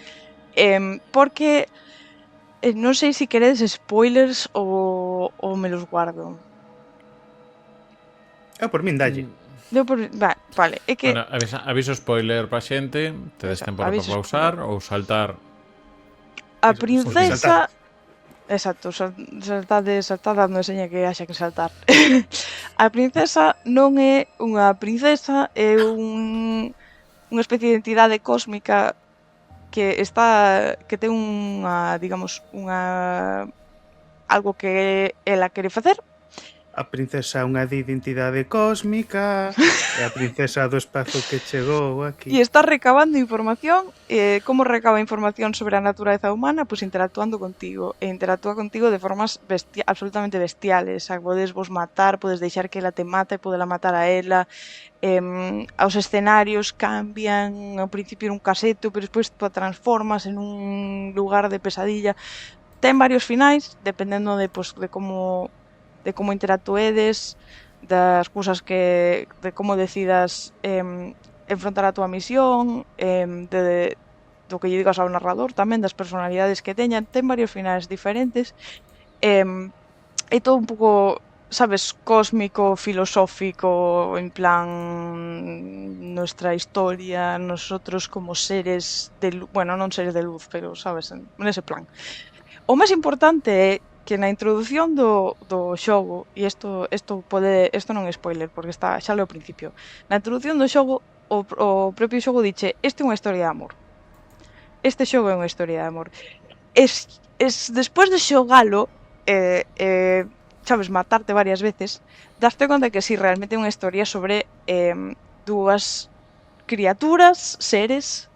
porque non sei se queredes spoilers ou me los guardo. Por min, dalle. Vale, é que... Bueno, aviso spoiler para xente, tedes tempo para pausar ou saltar. A princesa... Exacto, saltade dando seña que haxa que saltar. A princesa non é unha princesa, é unha especie de entidade cósmica que ten unha, digamos, algo que ela quere facer, a princesa unha identidade cósmica e a princesa do espazo que chegou aquí. E está recabando información. Como recaba información sobre a naturaleza humana? Pois interactuando contigo. E interactúa contigo de formas absolutamente bestiales. Podes vos matar, podes deixar que ela te mata e podela matar a ela. Os escenarios cambian. Ao principio era un caseto, pero despois te transformas en un lugar de pesadilla. Ten varios finais, dependendo de como interactuedes, das cousas de como decidas enfrontar a túa misión, do que lle digas ao narrador tamén, das personalidades que teñan. Ten varios finais diferentes. É todo un pouco, sabes, cósmico, filosófico, en plan nuestra historia, nosotros como seres de luz, bueno, non seres de luz, pero sabes, nese plan. O máis importante é que na introdución do xogo, e isto non é spoiler, porque xa leo ao principio, na introdución do xogo, o propio xogo diche, este é unha historia de amor. Este xogo é unha historia de amor. Despois de xogalo, sabes, matarte varias veces, daste conta que si realmente é unha historia sobre dúas criaturas, seres,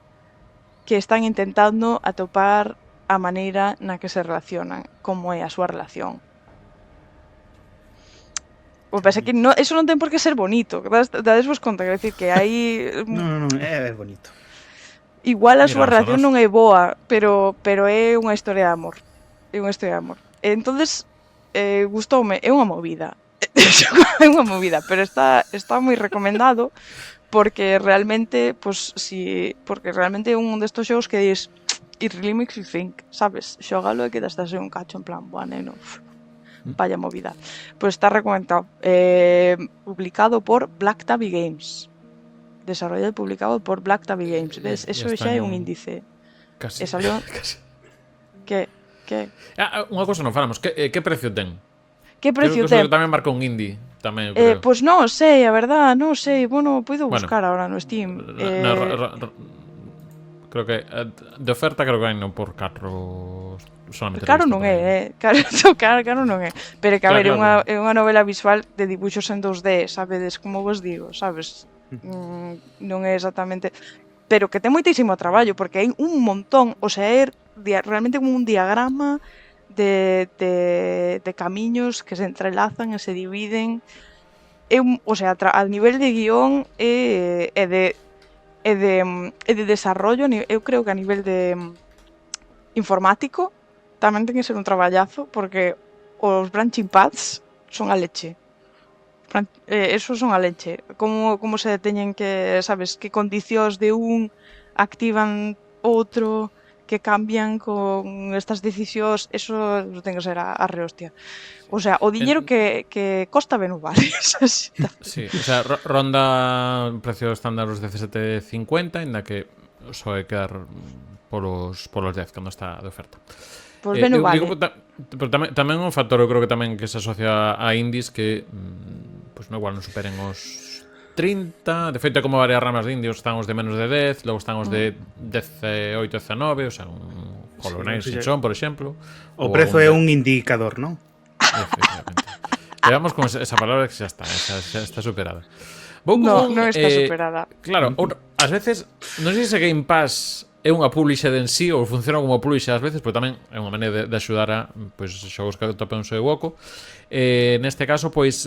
que están intentando atopar a maneira na que se relacionan, como é a súa relación. O que pasa que eso non ten por que ser bonito, dades vos conta, quero dicir que hai... Non, é bonito. Igual a súa relación non é boa, pero é unha historia de amor. É unha historia de amor. Entonces, gustoume, é unha movida. É unha movida, pero está moi recomendado porque realmente, porque realmente é un destos xogos que dis it really makes you think, sabes? Xogalo e quedas así un cacho en plan, boa, neno, vaya movida. Pois está recomendado. Publicado por Black Tabby Games. Desarrollado e publicado por Black Tabby Games. Ves? Eso xa é un índice. Casi. Casi. Que? Unha cosa non falamos. Que precio ten? Que precio ten? Creo que tamén marca un indie. Tamén, creo. Pois non sei, a verdad, non sei. Bueno, podo buscar agora no Steam. Creo que de oferta creo que hai non por 4 solamente. Caro non é, caro non é. Pero que a ver, é unha novela visual de dibuxos en 2D, sabedes, como vos digo, sabes? Non é exactamente, pero que ten moitísimo traballo porque hai un montón, o sea, é realmente como un diagrama de camiños que se entrelazan e se dividen. O sea, a nivel de guión e de desarrollo, eu creo que a nivel de informático tamén ten que ser un traballazo porque os branching paths son a leche. Esos son a leche. Como se teñen que, sabes, que condicións de un activan outro, que cambian con estas decisións, eso ten que ser a rehostia. O sea, o diñeiro que costa ben o vale. Sí, o sea, ronda precio estándar os 17,50, ainda que só hai que dar polos 10 cando está de oferta. Pois ben o vale. Pero tamén un factor, eu creo que tamén que se asocia a indies que pois igual non superen os 30, de feito é como varias ramas de indies, están os de menos de 10, logo están os de 18, 19, o sea, un Hollow Knight Sinchon, por exemplo. O prezo é un indicador, non? Efectivamente. Quedamos con esa palabra que xa está superada. Non está superada. Claro, ás veces, non sei se Game Pass é unha publisher en sí ou funciona como publisher ás veces, pero tamén é unha maneira de axudar a xogos que atopen o seu oco. Neste caso, pois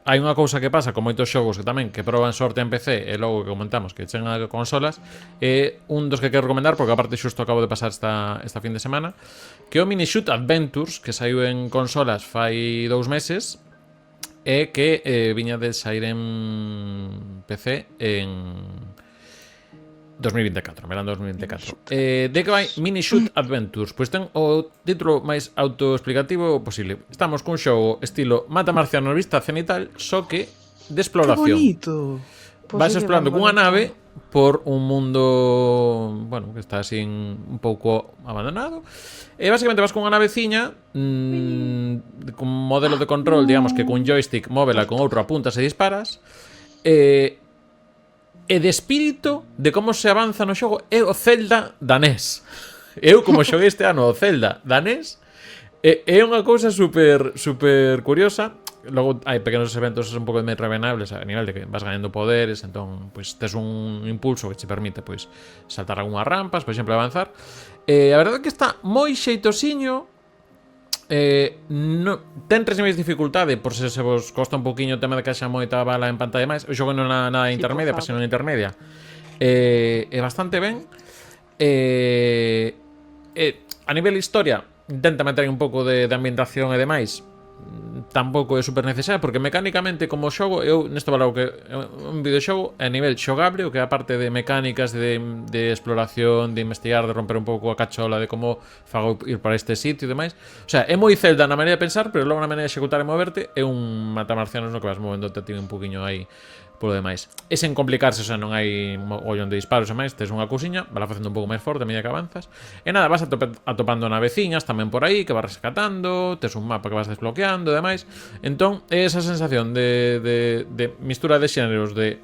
hai unha cousa que pasa con moitos xogos que tamén que proban sorte en PC e logo que comentamos que chegan a consolas, un dos que quero recomendar porque aparte xusto acabo de pasar esta fin de semana, que é o Mini Shoot Adventures, que saiu en consolas fai 2 meses e que viña de sair en PC en 2024, verán 2024. De que vai Mini Shoot Adventures? Pois ten o título máis autoexplicativo posible. Estamos cun xogo estilo Mata Marciano vista cenital, só que de exploración. Que bonito. Vas explorando cunha nave por un mundo, bueno, que está así un pouco abandonado. E basicamente vas cunha naveciña con modelo de control, digamos que cun joystick móvela con outro apuntas e disparas. E de espírito de como se avanza no xogo é o Zelda danés. Eu, como xoguei este ano o Zelda danés, É unha cousa super curiosa. Logo hai pequenos eventos un pouco máis revenables a nivel de que vas gañando poderes, entón pois tes un impulso que te permite pois saltar algunhas rampas, por exemplo, avanzar. A verdade é que está moi xeitosiño. Ten 3 niveis de dificultade por se vos costa un poquinho o tema de que haxa moita bala en pantalla máis. O xogo non é nada intermedia, pasei non intermedia. É bastante ben. A nivel historia intenta meter un pouco de ambientación e demais. Tampouco é super necesario porque mecánicamente como xogo eu nesto valoro que é un videoxogo a nivel xogable, o que é a parte de mecánicas de exploración, de investigar, de romper un pouco a cachola de como fago ir para este sitio e demais. O sea, é moi Zelda na maneira de pensar, pero logo na maneira de executar e moverte é un matamarcianos no que vas movendo te un poquinho aí polo demais. É sen complicarse, o sea, non hai ollón de disparos e máis, tes unha cousiña, vas facendo un pouco máis forte a medida que avanzas. E nada, vas atopando naveciñas tamén por aí, que vas rescatando, tes un mapa que vas desbloqueando e demais. Entón, é esa sensación de mistura de xéneros de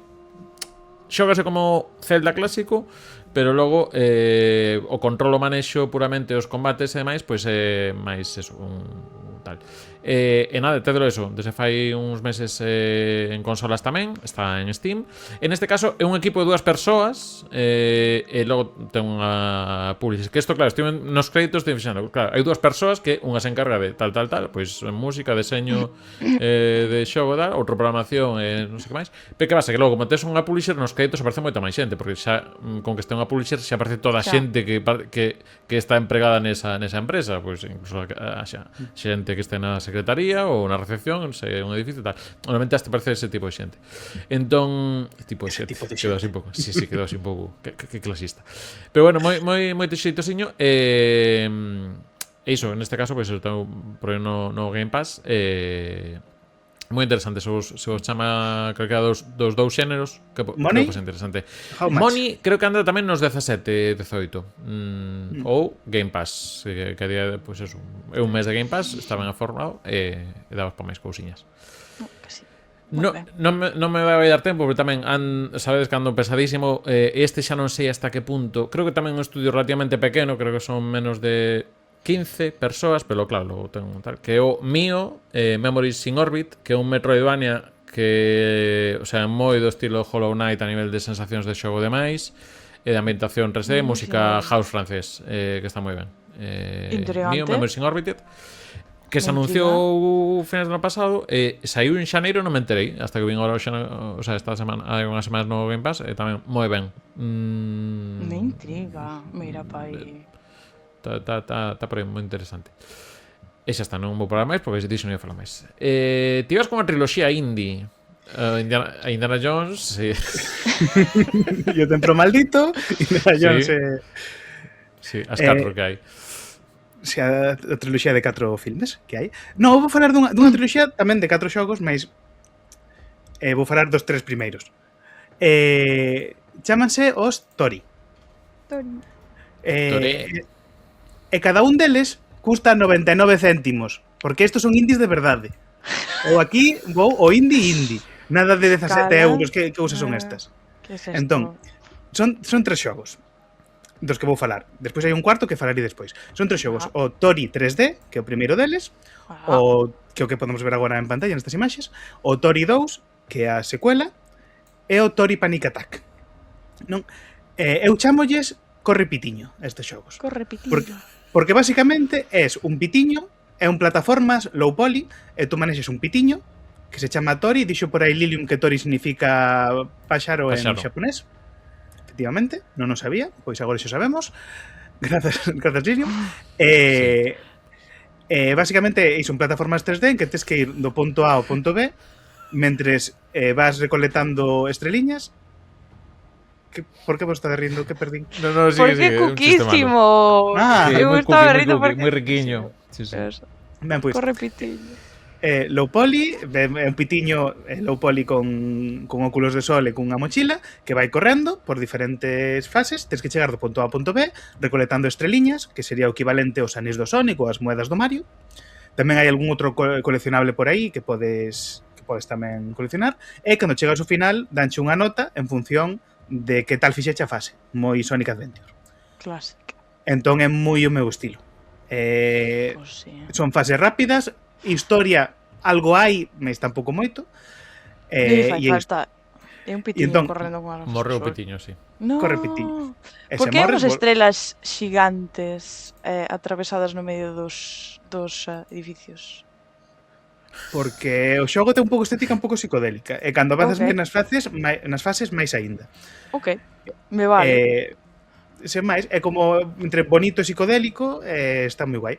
xógase como Zelda clásico, pero logo o control o manexo puramente os combates e demais, pois é máis eso, un tal. E nada, tedelo eso, desde fai uns meses en consolas tamén, está en Steam. En este caso é un equipo de 2 persoas e logo ten unha publisher. Que isto, claro, estive nos créditos de fixando. Claro, hai 2 persoas que unha se encarga de tal, pois música, deseño de xogo, tal, outra programación e non sei que máis. Pero que pasa, que logo, como tes unha publisher, nos créditos aparece moita máis xente, porque xa con que este unha publisher xa aparece toda a xente que está empregada nesa empresa, pois incluso a xente que este na secretaría ou na recepción, non sei, un edificio tal. Normalmente hasta parece ese tipo de xente. Entón, tipo de xente, quedou así un pouco. Sí, quedou así un pouco que clasista. Pero bueno, moi xeitosiño iso, neste caso, pois estou por no Game Pass. Moi interesante, se vos chama calquera dos dous xéneros, que creo que é interesante. Money creo que anda tamén nos 17, 18. Ou Game Pass, que a día, pois eso, é un mes de Game Pass, está ben aformado e dabas para máis cousiñas. Non me vai dar tempo, pero tamén sabedes que ando pesadísimo. Este xa non sei hasta que punto. Creo que tamén é un estudio relativamente pequeno, creo que son menos de 15 persoas, pero claro, logo ten un tal que é o mío, Memories in Orbit, que é un Metroidvania que, o sea, moi do estilo Hollow Knight a nivel de sensacións de xogo demais, e de ambientación 3D, música house francés, que está moi ben. Mío, Memories in Orbit, que se anunciou finais do ano pasado, saiu en xaneiro, non me enterei, hasta que vin agora o sea, esta semana, hai unhas semanas no Game Pass, e tamén moi ben. Me intriga, mira pai. Está por aí moi interesante. E xa está, non vou falar máis porque se dixo non ia falar máis. Ti vas con unha triloxía indie, Indiana Jones, sí. E o Templo Maldito, Indiana Jones. Sí, as 4 que hai. Si a triloxía de 4 filmes que hai. Non, vou falar dunha triloxía tamén de 4 xogos, mas vou falar dos 3 primeiros. Chámanse os Tori. E cada un deles custa 99 céntimos, porque estos son indies de verdade. Eu aquí vou o indie. Nada de 17 euros, que cousas son estas? Que es esto? Entón, son 3 xogos dos que vou falar. Despois hai un cuarto que falarei despois. Son 3 xogos. O Tori 3D, que é o primeiro deles, o que podemos ver agora en pantalla nestas imaxes, o Tori 2, que é a secuela, e o Tori Panic Attack. Non? Eu chamolles corre pitiño estes xogos. Corre pitiño. Porque basicamente es un pitiño, é un plataformas low poly, e tú manexes un pitiño que se chama Tori, dixo por aí Lilium que Tori significa páxaro en xaponés. Efectivamente, non o sabía, pois agora xo sabemos. Grazas Lilium. Basicamente é un plataformas 3D en que tes que ir do punto A ao punto B mentres vas recolectando estreliñas. ¿Por qué vos está rindo? ¿Qué perdí? No, sí, porque cuquísimo. Eu estaba rindo porque moi riquiño. Sí. Ben, pois. Corre pitiño. Low poly, un pitiño low poly con óculos de sol e cunha mochila que vai correndo por diferentes fases. Tens que chegar do punto A ao punto B recolectando estreliñas, que sería o equivalente aos anis do Sonic ou as moedas do Mario. Tamén hai algún outro coleccionable por aí que podes tamén coleccionar. E cando chegas ao final, danche unha nota en función de que tal fixeche a fase. Moi Sonic Adventure. Clásico. Entón é moi o meu estilo. Pues sí. Son fases rápidas, historia algo hai, mas tampouco moito. Fai E falta. É un pitiño entón, correndo con as Morreu o sol. pitiño, sí. No. corre pitiño. E Por se que hai morres, unhas estrelas xigantes atravesadas no medio dos edificios? porque o xogo ten un pouco estética, un pouco psicodélica. E cando avanzas Ok. nas fases máis aínda. Ok, me vale. Sen máis, é como entre bonito e psicodélico, está moi guai.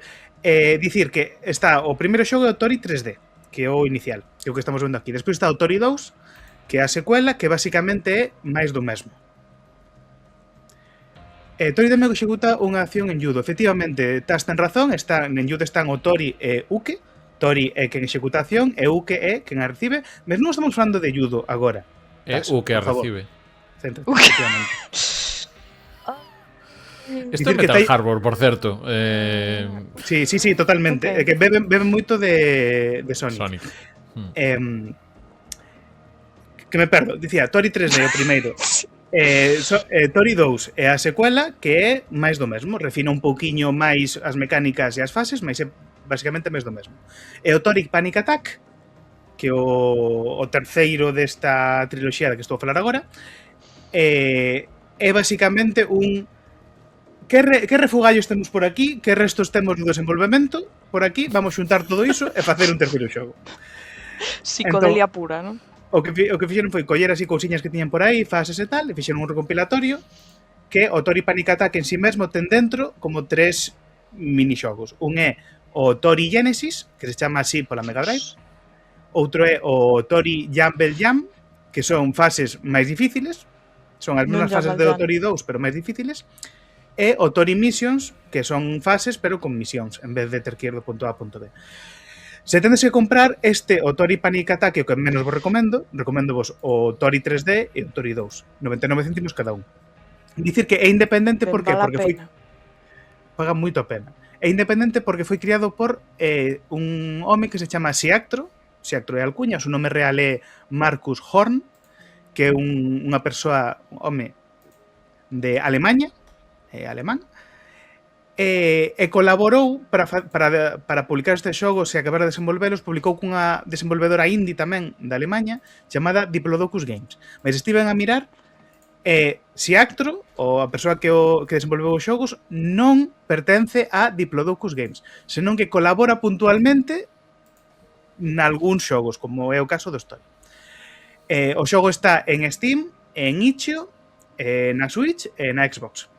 Dicir que está o primeiro xogo é o Tori 3D, que é o inicial, que é o que estamos vendo aquí. Despois está o Tori 2, que é a secuela, que basicamente é máis do mesmo. Tori tamén executa unha acción en judo. Efectivamente, estás ten razón, en judo están o Tori e Uke. Tori é quen executa a acción e Uke é quen a recibe. Mas non estamos falando de judo agora. É o que a recibe. Céntrate, efectivamente. Isto é Dicir que Metal tai- Harbor, por certo. Sí, totalmente. Ok. É que beben moito de Sonic. Sonic. Que me perdo. Dicía, Tori 3D o primeiro. Tori 2 é a secuela, que é máis do mesmo. Refina un pouquiño máis as mecánicas e as fases, mas é basicamente máis do mesmo. E o Tori Panic Attack, que é o terceiro desta triloxía da que estou a falar agora, é basicamente un... Que refugallos temos por aquí? Que restos temos no desenvolvemento? Por aquí, vamos xuntar todo iso e facer un terceiro xogo. Psicodelia pura, non? O que fixeron foi coller así cousiñas que tiñan por aí, fases e tal, e fixeron un recompilatorio que o Tori Panic Attack en sí mesmo ten dentro como 3 minixogos. Un é o Tori Genesis, que se chama así pola Mega Drive. Outro é o Tori Jumble Jam, que son fases máis difíciles. Son as mesmas fases do Tori 2, pero máis difíciles. E o Tori Missions, que son fases, pero con misións, en vez de ter que ir do punto A ao punto B. Se tendes que comprar o Tori Panic Attack, o que menos vos recomendo vos o Tori 3D e o Tori 2, 99 céntimos cada un. Dicir que é independente porque foi paga moito a pena. É independente porque foi criado por un home que se chama Siactro é alcuña, o seu nome real é Markus Horn, que é unha persoa, un home de Alemanha, alemán, e colaborou para publicar este xogo e acabar de desenvolvelos, publicou cunha desenvolvedora indie tamén da Alemanha chamada Diplodocus Games. Mas estiven a mirar Siactro, ou a persoa que desenvolveu os xogos, non pertence a Diplodocus Games, senón que colabora puntualmente nalgúns xogos, como é o caso do Story. O xogo está en Steam, en Itch.io, na Switch e na Xbox.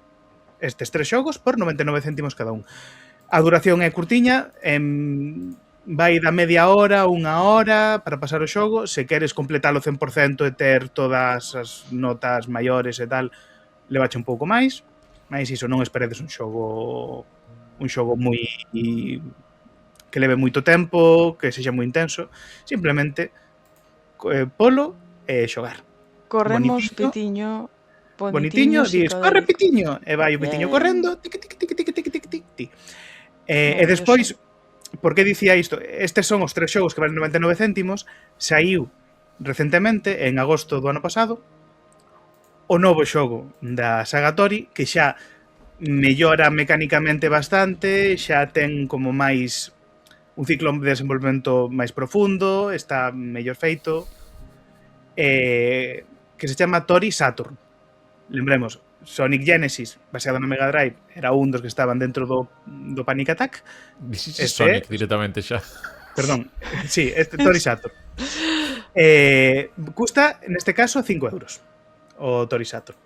Estes 3 xogos por 99 céntimos cada un. A duración é curtiña, vai da media hora, unha hora para pasar o xogo. Se queres completalo 100% e ter todas as notas maiores e tal, levache un pouco máis. Mas iso, non esperedes un xogo moi que leve moito tempo, que sexa moi intenso. Simplemente polo e xogar. Corremos pitiño. Bonitiño, dis, corre pitiño, e vai o pitiño correndo, tic, tic, tic, tic, tic, tic, tic, tic. E despois, por que dicía isto? Estes son os 3 xogos que valen 99 céntimos, saiu recentemente, en agosto do ano pasado, o novo xogo da saga Tori, que xa mellora mecánicamente bastante, xa ten como máis un ciclo de desenvolvemento máis profundo, está mellor feito, que se chama Tori Saturn. Lembremos, Sonic Genesis, baseado na Mega Drive, era un dos que estaban dentro do Panic Attack. Sonic directamente xa. Perdón, sí, Tori Saturn. Custa, neste caso, 5 euros o Tori Saturn.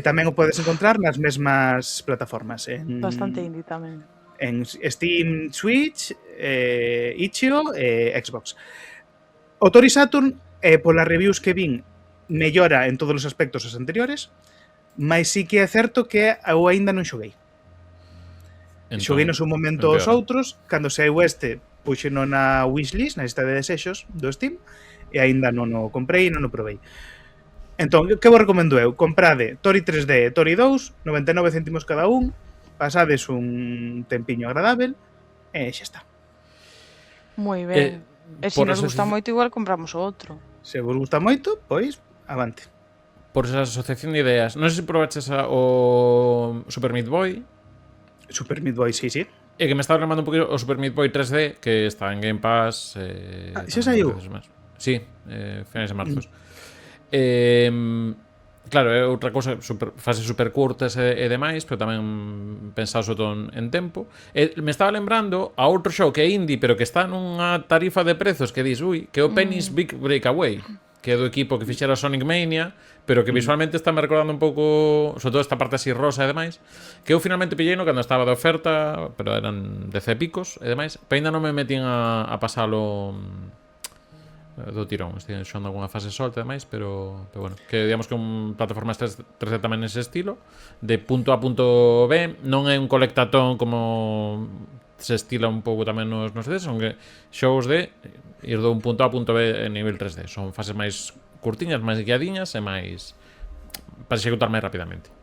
Tamén o podes encontrar nas mesmas plataformas. Bastante indie tamén. En Steam, Switch, Itch.io e Xbox. O Tori Saturn, polas reviews que vin, mellora en todos os aspectos os anteriores, mas sí que é certo que eu aínda non xoguei. Xoguei no seu momento os outros, cando saiu puxeno na wishlist, na lista de desexos do Steam, e aínda non o comprei e non o provei. Entón, que vos recomendo eu? Comprade Tori 3D e Tori 2, 99 céntimos cada un, pasades un tempiño agradável, e xa está. Moi ben. E se nos gusta moito, igual compramos o outro. Se vos gusta moito, pois, avante. Por esa asociación de ideas. Non sei se probaches o Super Meat Boy. Super Meat Boy, sí. E que me estaba lembrando un poquito o Super Meat Boy 3D, que está en Game Pass. Xa saiu? Sí, finais de marzo. Claro, é outra cousa, fases super curtas e demais, pero tamén pensado sobre todo en tempo. Me estaba lembrando a outro show que é indie, pero que está nunha tarifa de prezos que dis, que é o Penny's Big Breakaway, que é do equipo que fixera Sonic Mania, pero que visualmente está me recordando un pouco, sobre todo esta parte así rosa e demais, que eu finalmente pilleino cando estaba de oferta, pero eran 10 picos e demais, pero ainda non me metín a pasalo do tirón, estou xogando algunha fase solta e demais, pero bueno, que digamos que un plataforma 3D tamén nese estilo, de punto A punto B, non é un colectatón como se estila un pouco tamén nos CDs, son que xogos de ir do un punto A punto B en nivel 3D, son fases máis curtiñas, máis guiadiñas e máis para executar máis rapidamente.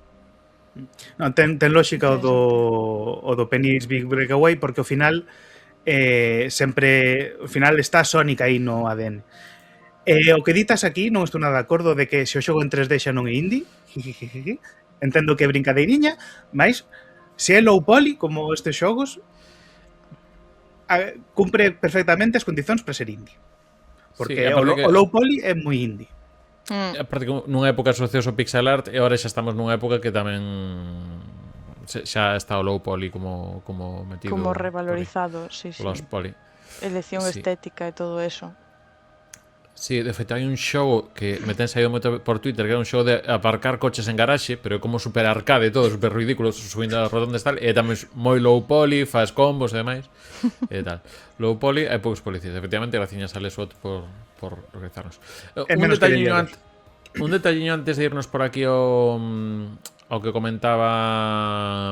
Non, ten lógica o do Penny's Big Breakaway, porque ao final sempre ao final está Sonic aí no ADN. O que ditas aquí non estou nada de acordo de que se o xogo en 3D xa non é indie. Entendo que é brincadeiriña, mas se é low poly como estes xogos cumpre perfectamente as condicións para ser indie. Porque sí, o low poly é moi indie. Aparte que nunha época asociou o pixel art e agora xa estamos nunha época que tamén xa está o low poly como metido, como revalorizado, sí. Poly. Elección estética e todo eso. Sí, de feito hai un xogo que me ten saído moito por Twitter, que era un xogo de aparcar coches en garaxe, pero é como super arcade todo, super ridículo, subindo as rotondas e tal, e tamén moi low poly, faz combos e demais, e tal. Low poly, hai poucos policías, efectivamente, graciñas a Lesot por organizarnos. Un detalliño antes de irnos por aquí ao que comentaba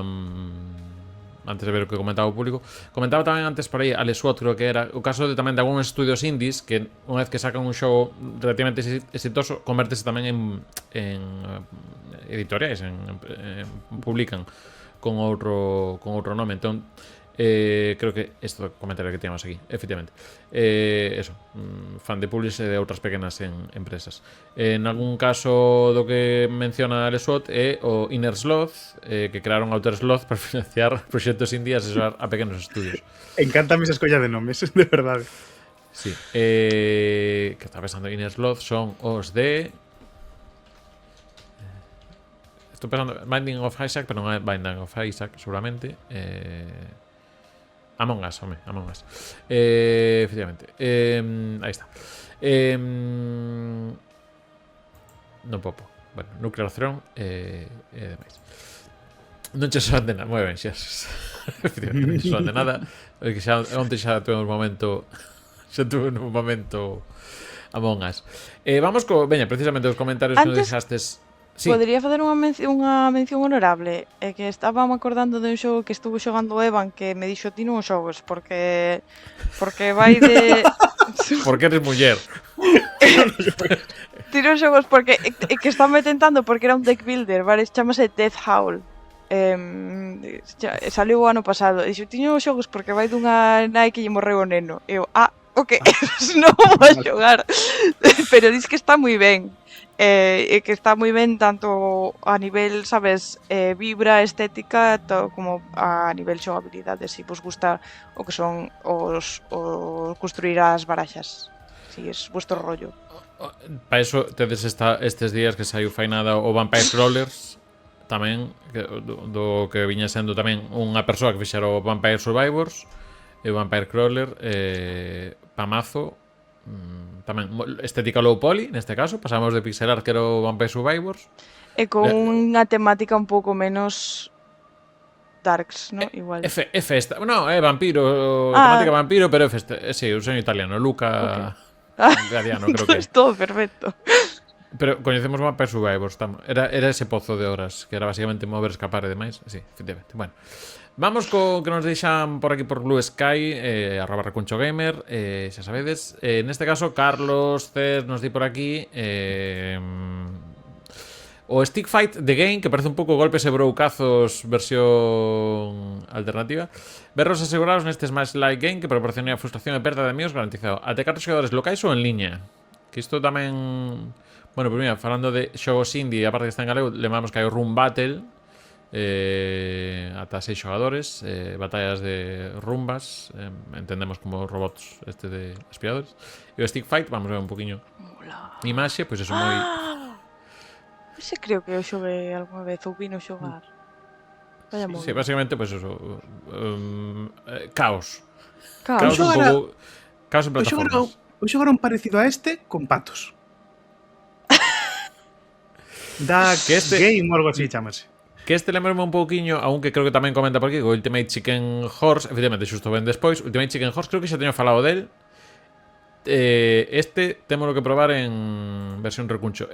antes de ver o que comentaba o público. Comentaba tamén antes por aí a Lesot, creo que era o caso de tamén de algúns estudios indies que unha vez que sacan un xogo relativamente exitoso convértese tamén en editoriais, publican con outro nome. Entón creo que isto comentario que teníamos aquí, efectivamente, eso, fan de publish de outras pequenas empresas. En algún caso do que menciona Lesot é o Inner Sloth, que crearon Outer Sloth para financiar proxectos indie e asesorar a pequenos estudios. Encántame esa escolla de nomes, de verdade. Sí, que estaba pensando, Inner Sloth son os de estou pensando Binding of Isaac, pero non é Binding of Isaac seguramente. Among Us, Among Us. Efectivamente. Aí está. Non popo. Bueno, Nuclear Throne e demais. Non che soan de nada. Moi ben, xa. Efectivamente, non che soan de nada. Que xa, onte xa tuve un momento Among Us. Vamos veña, precisamente os comentarios que nos deixastes. Sí. Podría facer unha mención honorable. É que estaba me acordando de un xogo que estuvo xogando Evan que me dixo ti non xogos porque vai de porque eres muller. Ti non xogos porque que estaba tentando porque era un deck builder, vale, chamase Death Howl. Saliu o ano pasado. Dixo ti non xogos porque vai dunha nai que lle morreu o neno. Eu, ok, non vou a xogar. Pero dis que está moi ben. Que está moi ben tanto a nivel, sabes, vibra, estética, como a nivel xogabilidade, se vos gusta o que son os construir as baraxas, si es vuestro rollo. Para eso tedes estes días que saiu fainada o Vampire Crawlers tamén, do que viña sendo tamén unha persoa que fixera o Vampire Survivors e o Vampire Crawler pamazo. Tamén estética low poly, neste caso pasamos de pixel art que era o Vampire Survivors e con unha temática un pouco menos darks, ¿no? Igual festa, no, é vampiro, temática vampiro, pero é festa, sí, un señor italiano, Luca Gadiano, creo que es todo perfecto. Pero coñecemos Vampire Survivors, era ese pozo de horas que era basicamente mover, escapar e demais. Sí, efectivamente, bueno. Vamos co que nos deixan por aquí por Blue Sky, @recunchogamer, xa sabedes. Neste caso, Carlos Cés nos di por aquí o Stick Fight The Game, que parece un pouco golpes e broucazos versión alternativa. Berros asegurados neste Smash Like Game que proporciona frustración e perda de amigos garantizado. Até 4 xogadores locais ou en liña. Que isto tamén... Bueno, pues mira, falando de xogos indie, aparte que está en galego, lembramos que hai o Room Battle, ata 6 xogadores, batallas de rumbas, entendemos como robots de espiadores. E o Stick Fight, vamos ver un poquinho imaxe, pois eso moi... Ese creo que eu xoguei algunha vez ou vino xogar. Vaya móvil. Sí, básicamente, pois eso, caos. Caos. Un pouco... Caos en plataformas. O xogaron parecido a este con patos. Da Que este- Game ou algo así chamase. Que lembrame un pouquiño, aunque creo que tamén comenta por aquí, o Ultimate Chicken Horse, efectivamente, xusto ben despois. Ultimate Chicken Horse, creo que xa teño falado del. Témolo que probar en versión recuncho.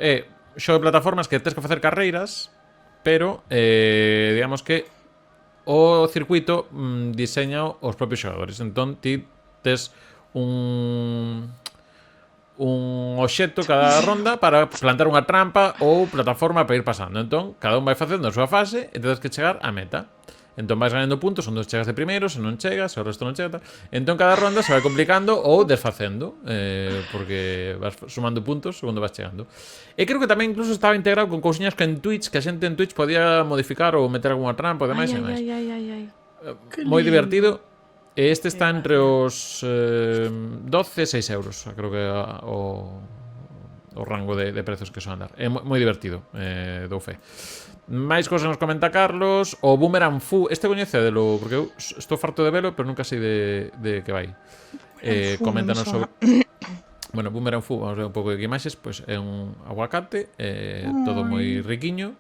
Xogo de plataformas que tes que facer carreiras, pero digamos que o circuito diseña os propios xogadores. Entón, ti tes un obxecto cada ronda para plantar unha trampa ou plataforma para ir pasando. Entón, cada un vai facendo a súa fase e tens que chegar á meta. Entón vais ganando puntos onde chegas de primeiro, se non chegas, se o resto non chega tal. Entón cada ronda se vai complicando ou desfacendo, porque vas sumando puntos segundo vas chegando. E creo que tamén incluso estaba integrado con cousiñas que en Twitch, que a xente en Twitch podía modificar ou meter algunha trampa e demais. Ai. Moi divertido. Este está entre os 12 e 6 euros, creo que o rango de prezos que son andar. É moi divertido, dou fe. Máis cosas nos comenta Carlos. O Boomerang Fu, este coñecedelo, porque eu estou farto de velo, pero nunca sei de que vai. Coméntanos sobre... Bueno, Boomerang Fu, vamos ver un pouco de que imaxes. Pois é un aguacate, todo moi riquiño.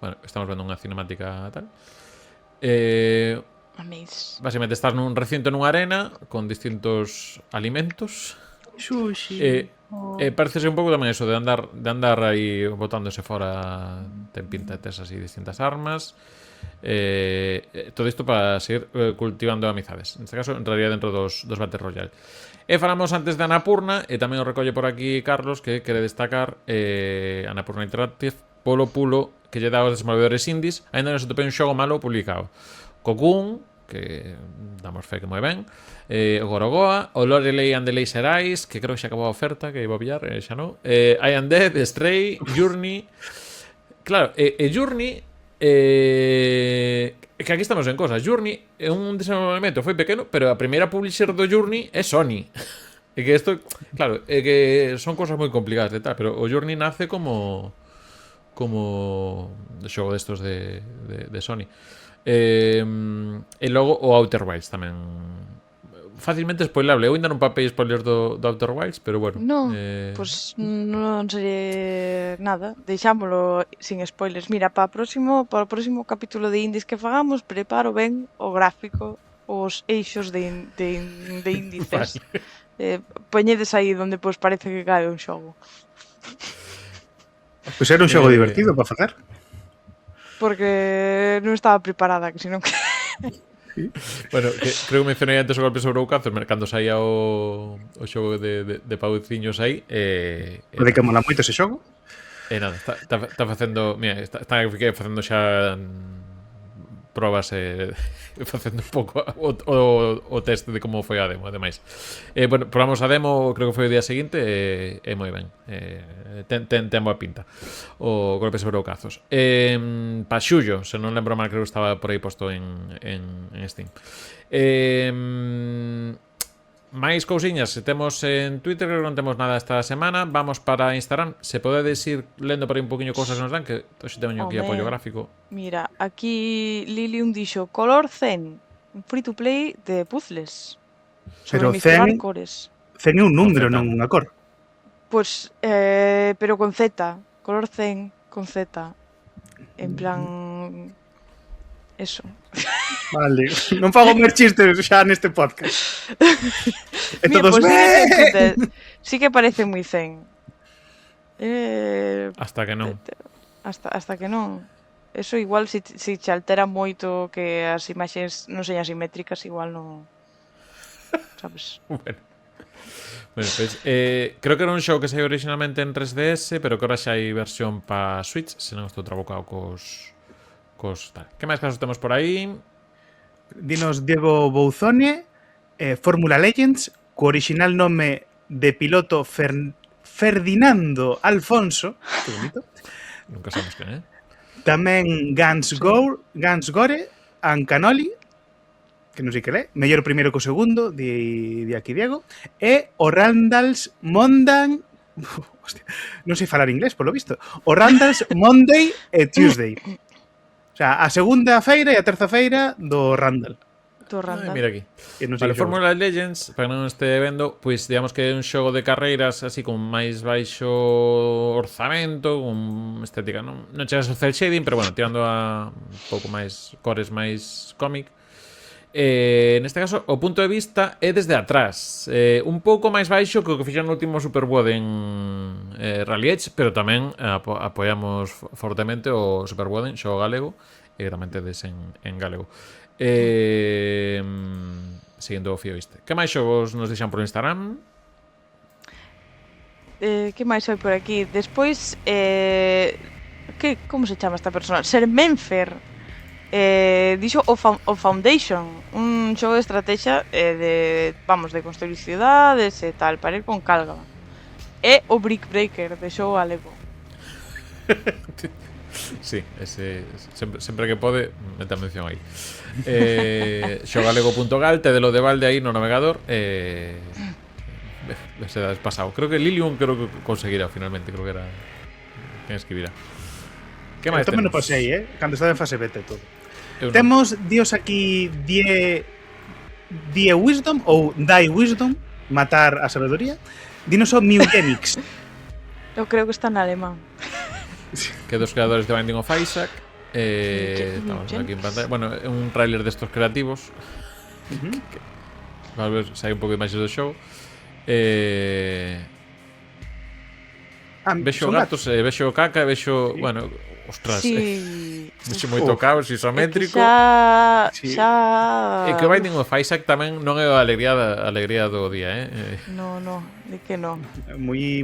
Bueno, estamos vendo unha cinemática tal. Básicamente estás nun recinto nunha arena con distintos alimentos. Sushi. Parecese un pouco tamén eso de andar aí botándose fora. Ten pinta de tes así distintas armas. Todo isto para seguir cultivando amizades. Neste caso, entraría dentro dos Battle Royale. Falamos antes de Annapurna, e tamén o recolle por aquí Carlos, que quere destacar Annapurna Interactive polo pulo que lle dá aos desenvolvedores indies. Ainda non se topei un xogo malo publicado. Cocoon, que damos fe que moi ben, o Gorogoa, o Lorelei and the Laser Eyes, que creo que xa acabou a oferta, que iba a pillar, xa non. I Am Dead, Stray, Journey. Claro, Journey, que aquí estamos en cosas. Journey é un desenvolvemento foi pequeno, pero a primeira publisher do Journey é Sony. E que isto, claro, é que son cosas moi complicadas de tal, pero o Journey nace como xogo destos de Sony. E logo o Outer Wilds tamén facilmente spoilable. Eu ainda non papei spoilers do Outer Wilds, pero bueno. Non, pois non sei nada. Deixámolo sin spoilers. Mira, para o próximo capítulo de indies que fagamos, preparo ben o gráfico, os eixos de índices. Poñedes aí onde pois parece que cae un xogo. Pois era un xogo divertido para facer. Porque non estaba preparada, que senón que... Bueno, creo que mencionei antes o golpe sobre o cáncer, cando saía o xogo de pauciños aí. O de que mola moito ese xogo. Nada, está facendo... Mira, está facendo xa probas facendo un pouco o test de como foi a demo, ademais. Bueno, probamos a demo, creo que foi o día seguinte, moi ben. Ten boa pinta o golpe sobre o cazos. Paxullo, se non lembro mal, creo que estaba por aí posto en Steam. Máis cousiñas, se temos en Twitter, creo que non temos nada esta semana. Vamos para Instagram. Se podedes ir lendo por aí un poquinho cousas nos dan, que hoxe teño aquí apoio gráfico. Mira, aquí Lilium dixo Color Zen, un free to play de puzzles. Pero Zen é un número, non unha cor. Pois, pero con Z. Color Zen con Z. En plan... Eso. Vale, non fago máis chistes xa neste podcast. E todos... Sí que parece moi zen. Hasta que non. Hasta que non. Eso igual, se te altera moito que as imaxes non sean asimétricas, igual non... Sabes? Bueno, pues, creo que era un xogo que saiu originalmente en 3DS, pero que ahora xa hai versión pa Switch, se non estou trabocado cos tal. Que máis casos temos por aí? Dinos Diego Bouzone, Fórmula Legends, co original nome de piloto Ferdinando Alfonso. Que bonito. Nunca sabemos quen, Tamén Guns Gore and Cannoli, que non sei que lé, mellor primeiro co segundo, di aquí Diego, e o Randall's Monday, hostia, non sei falar inglés, polo visto, o Randall's Monday e Tuesday. O sea, a segunda feira e a terza feira do Randall. Mira aquí. Vale, Fórmula Legends, para que non este vendo, pois digamos que é un xogo de carreiras así con máis baixo orzamento, con estética, non chegas ao cel shading, pero bueno, tirando a un pouco máis cores máis cómic. Neste caso, o punto de vista é desde atrás, un pouco máis baixo que o que fixeron no último Superboden Rally Edge, pero tamén apoiamos fortemente o Superboden, xogo galego, e tamén tedes en galego. Seguindo o fío este. Que máis xogos nos deixan por Instagram? Que máis hai por aquí? Despois, como se chama esta persona? Sermenfer. Dixo o Foundation, un xogo de estrategia de construir cidades e tal, para ir con calga. E o Brick Breaker, de xogo galego. Sí, ese sempre que pode mete a mención aí. Xogalego.gal, te de lo de balde aí no navegador. Se da despasado. Creo que Lilium conseguirá finalmente, creo que era quen escribirá. Que máis temos? Tamén no pasei, cando estaba en fase beta e todo. Temos, dios aquí, Die Wisdom ou Die Wisdom, matar a sabedoría. Dinos o Mugenics. Eu creo que está en alemán. Que dos creadores de Binding of Isaac. Estamos aquí en pantalla. Bueno, é un tráiler destos creativos. Vamos ver se hai un pouco de imaxes do show. Vexo gatos, vexo caca, vexo, bueno, ostras, sí. Vexo moito caos isométrico. Xa. E que Binding of Isaac tamén non é a alegría do día, No, de que non. Moi.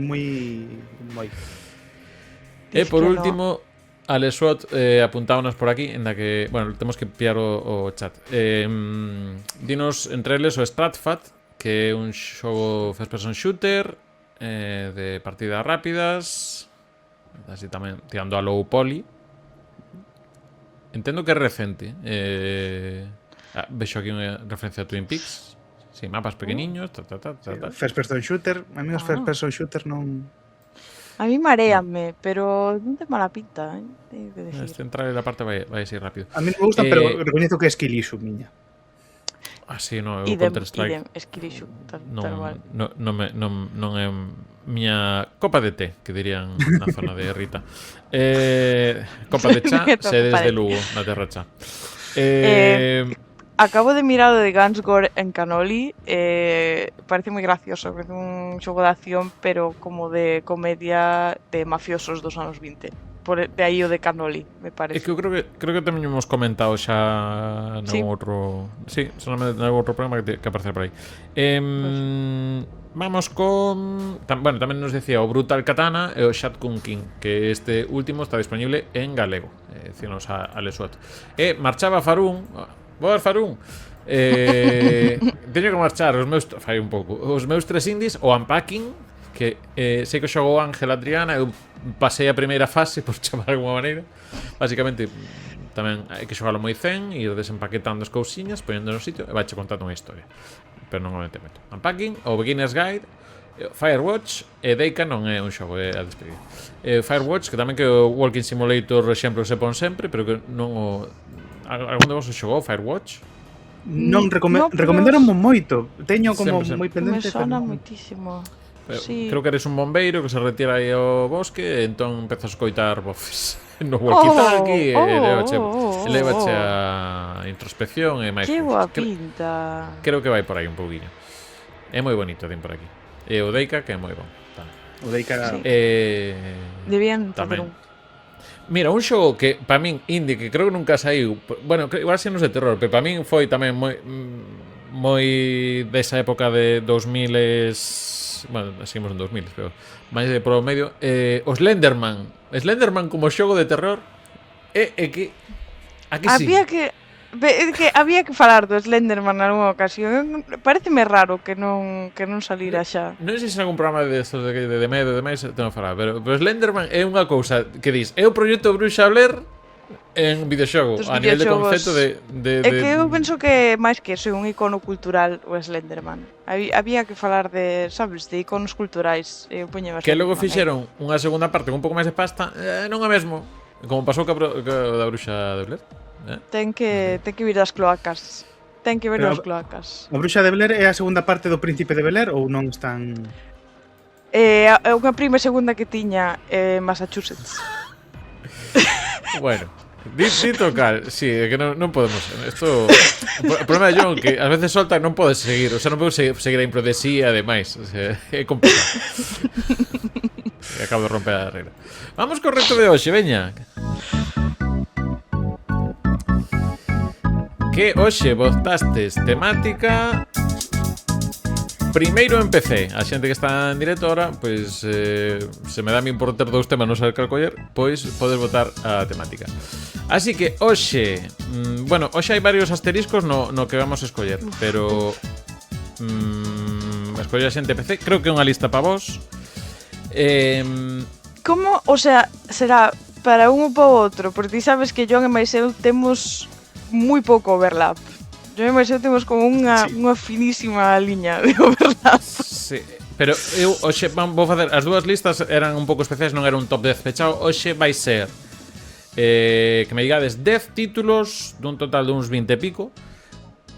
E por último, Aleswot apuntámonos por aquí, en la que, bueno, temos que pillar o chat. Dinos entre eles o Stratfat, que é un xogo first person shooter de partidas rápidas, así tamén tirando a low poly. Entendo que é recente. Vexo aquí unha referencia a Twin Peaks. Sí, mapas pequeniños, First person shooter, a mí os first person shooter non... A mí mareame, pero non ten mala pinta, teño que decir. Este entrar en la parte vai a ser rápido. A mí me gusta, pero recoñezo que é skill issue, miña. Sí, no, é o Counter-Strike. Skill issue, tal cual. Non é miña copa de té, que dirían na zona de Rita. Copa de cha, sedes de Lugo, na Terra Cha. Acabo de mirar o de Guns Gore and Cannoli, parece moi gracioso, parece un xogo de acción, pero como de comedia de mafiosos dos anos 20. De aí o de Cannoli, me parece. É que eu creo que tamén hemos comentado xa sí. outro... Sí, solamente en outro programa que aparece por aí. Vamos con... Bueno, tamén nos decía o Brutal Katana e o Shatkun King, que este último está disponible en galego. Dicíanos a Leswat. Marchaba Farún... Boas, Farún. Teño que marchar fai un pouco. Os meus 3 indies, o Unpacking, que sei que xogou Ángel Adriana, eu pasei a primeira fase, por chamar de alguma maneira. Básicamente, tamén hai que xogalo moi zen, ir desempaquetando as cousiñas, poñendo no sitio, e vaiche contando unha historia. Pero non o meto. Unpacking, o Beginner's Guide, Firewatch e Deika non é un xogo, é a despedida. Firewatch, que tamén que o Walking Simulator exemplo que se pon sempre, pero que non o... Algún de vos xogou Firewatch? Non, recomendaron moito. Teño como moi pendente. Me sona moitísimo. Sí. Creo que eres un bombeiro que se retira aí ao bosque e entón empezas a escoitar voces no walkie-talkie e levache a introspección e máis. Que boa pinta. Creo que vai por aí un pouquinho. É moi bonito, ten por aquí. E o Deika, que é moi bon. O Deika... Debían facer un... Mira, un xogo que, para min, indie, que creo que nunca saiu. Bueno, igual se non de terror, pero para min foi tamén moi desa época de 2000s. Bueno, seguimos en 2000, pero máis de por o medio. O Slenderman. Slenderman como xogo de terror que... Aquí sí. Había que falar do Slenderman nalgúna ocasión. Pareceme raro que non salira xa. Non sei se algún programa de medo e demais tengo que falar, pero Slenderman é unha cousa que dis, é o proxecto Bruxa Blair en videoxogo, Dos a nivel de videoxogos. concepto É que eu penso que máis que eso é un icono cultural o Slenderman. Había que falar de, sabes, de iconos culturais. Eu poño que logo fixeron unha segunda parte con un pouco máis de pasta, non é mesmo. Como pasou ca da bruxa de Blair. Ten que vir das cloacas. Ten que ver Pero das cloacas. A Bruxa de Blair é a segunda parte do Príncipe de Bel-Air ou non están... É unha prima e segunda que tiña Massachusetts. Bueno, dito cal, sí, é que non podemos. Esto, o problema de John que ás veces solta non podes seguir, o sea, non podes seguir a improdesía e demais, o sea, é complicado. E acabo de romper a regra. Vamos co reto de hoxe, veña. Que hoxe votastes temática primeiro en PC. A xente que está en directo ahora, pois se me dá a min por ter dous temas non saber cal coller, pois podes votar a temática. Así que hoxe, bueno, hoxe hai varios asteriscos no que vamos a escoller, pero escoller a xente PC, creo que é unha lista para vos. Como, o sea, será para un ou para o outro? Porque ti sabes que John e máis eu temos moi pouco overlap. John e máis eu temos como unha finísima liña de overlap. Sí, pero eu hoxe vou facer as dúas listas, eran un pouco especiais, non era un top 10 pechado. Hoxe vai ser que me digades 10 títulos dun total de uns 20 e pico,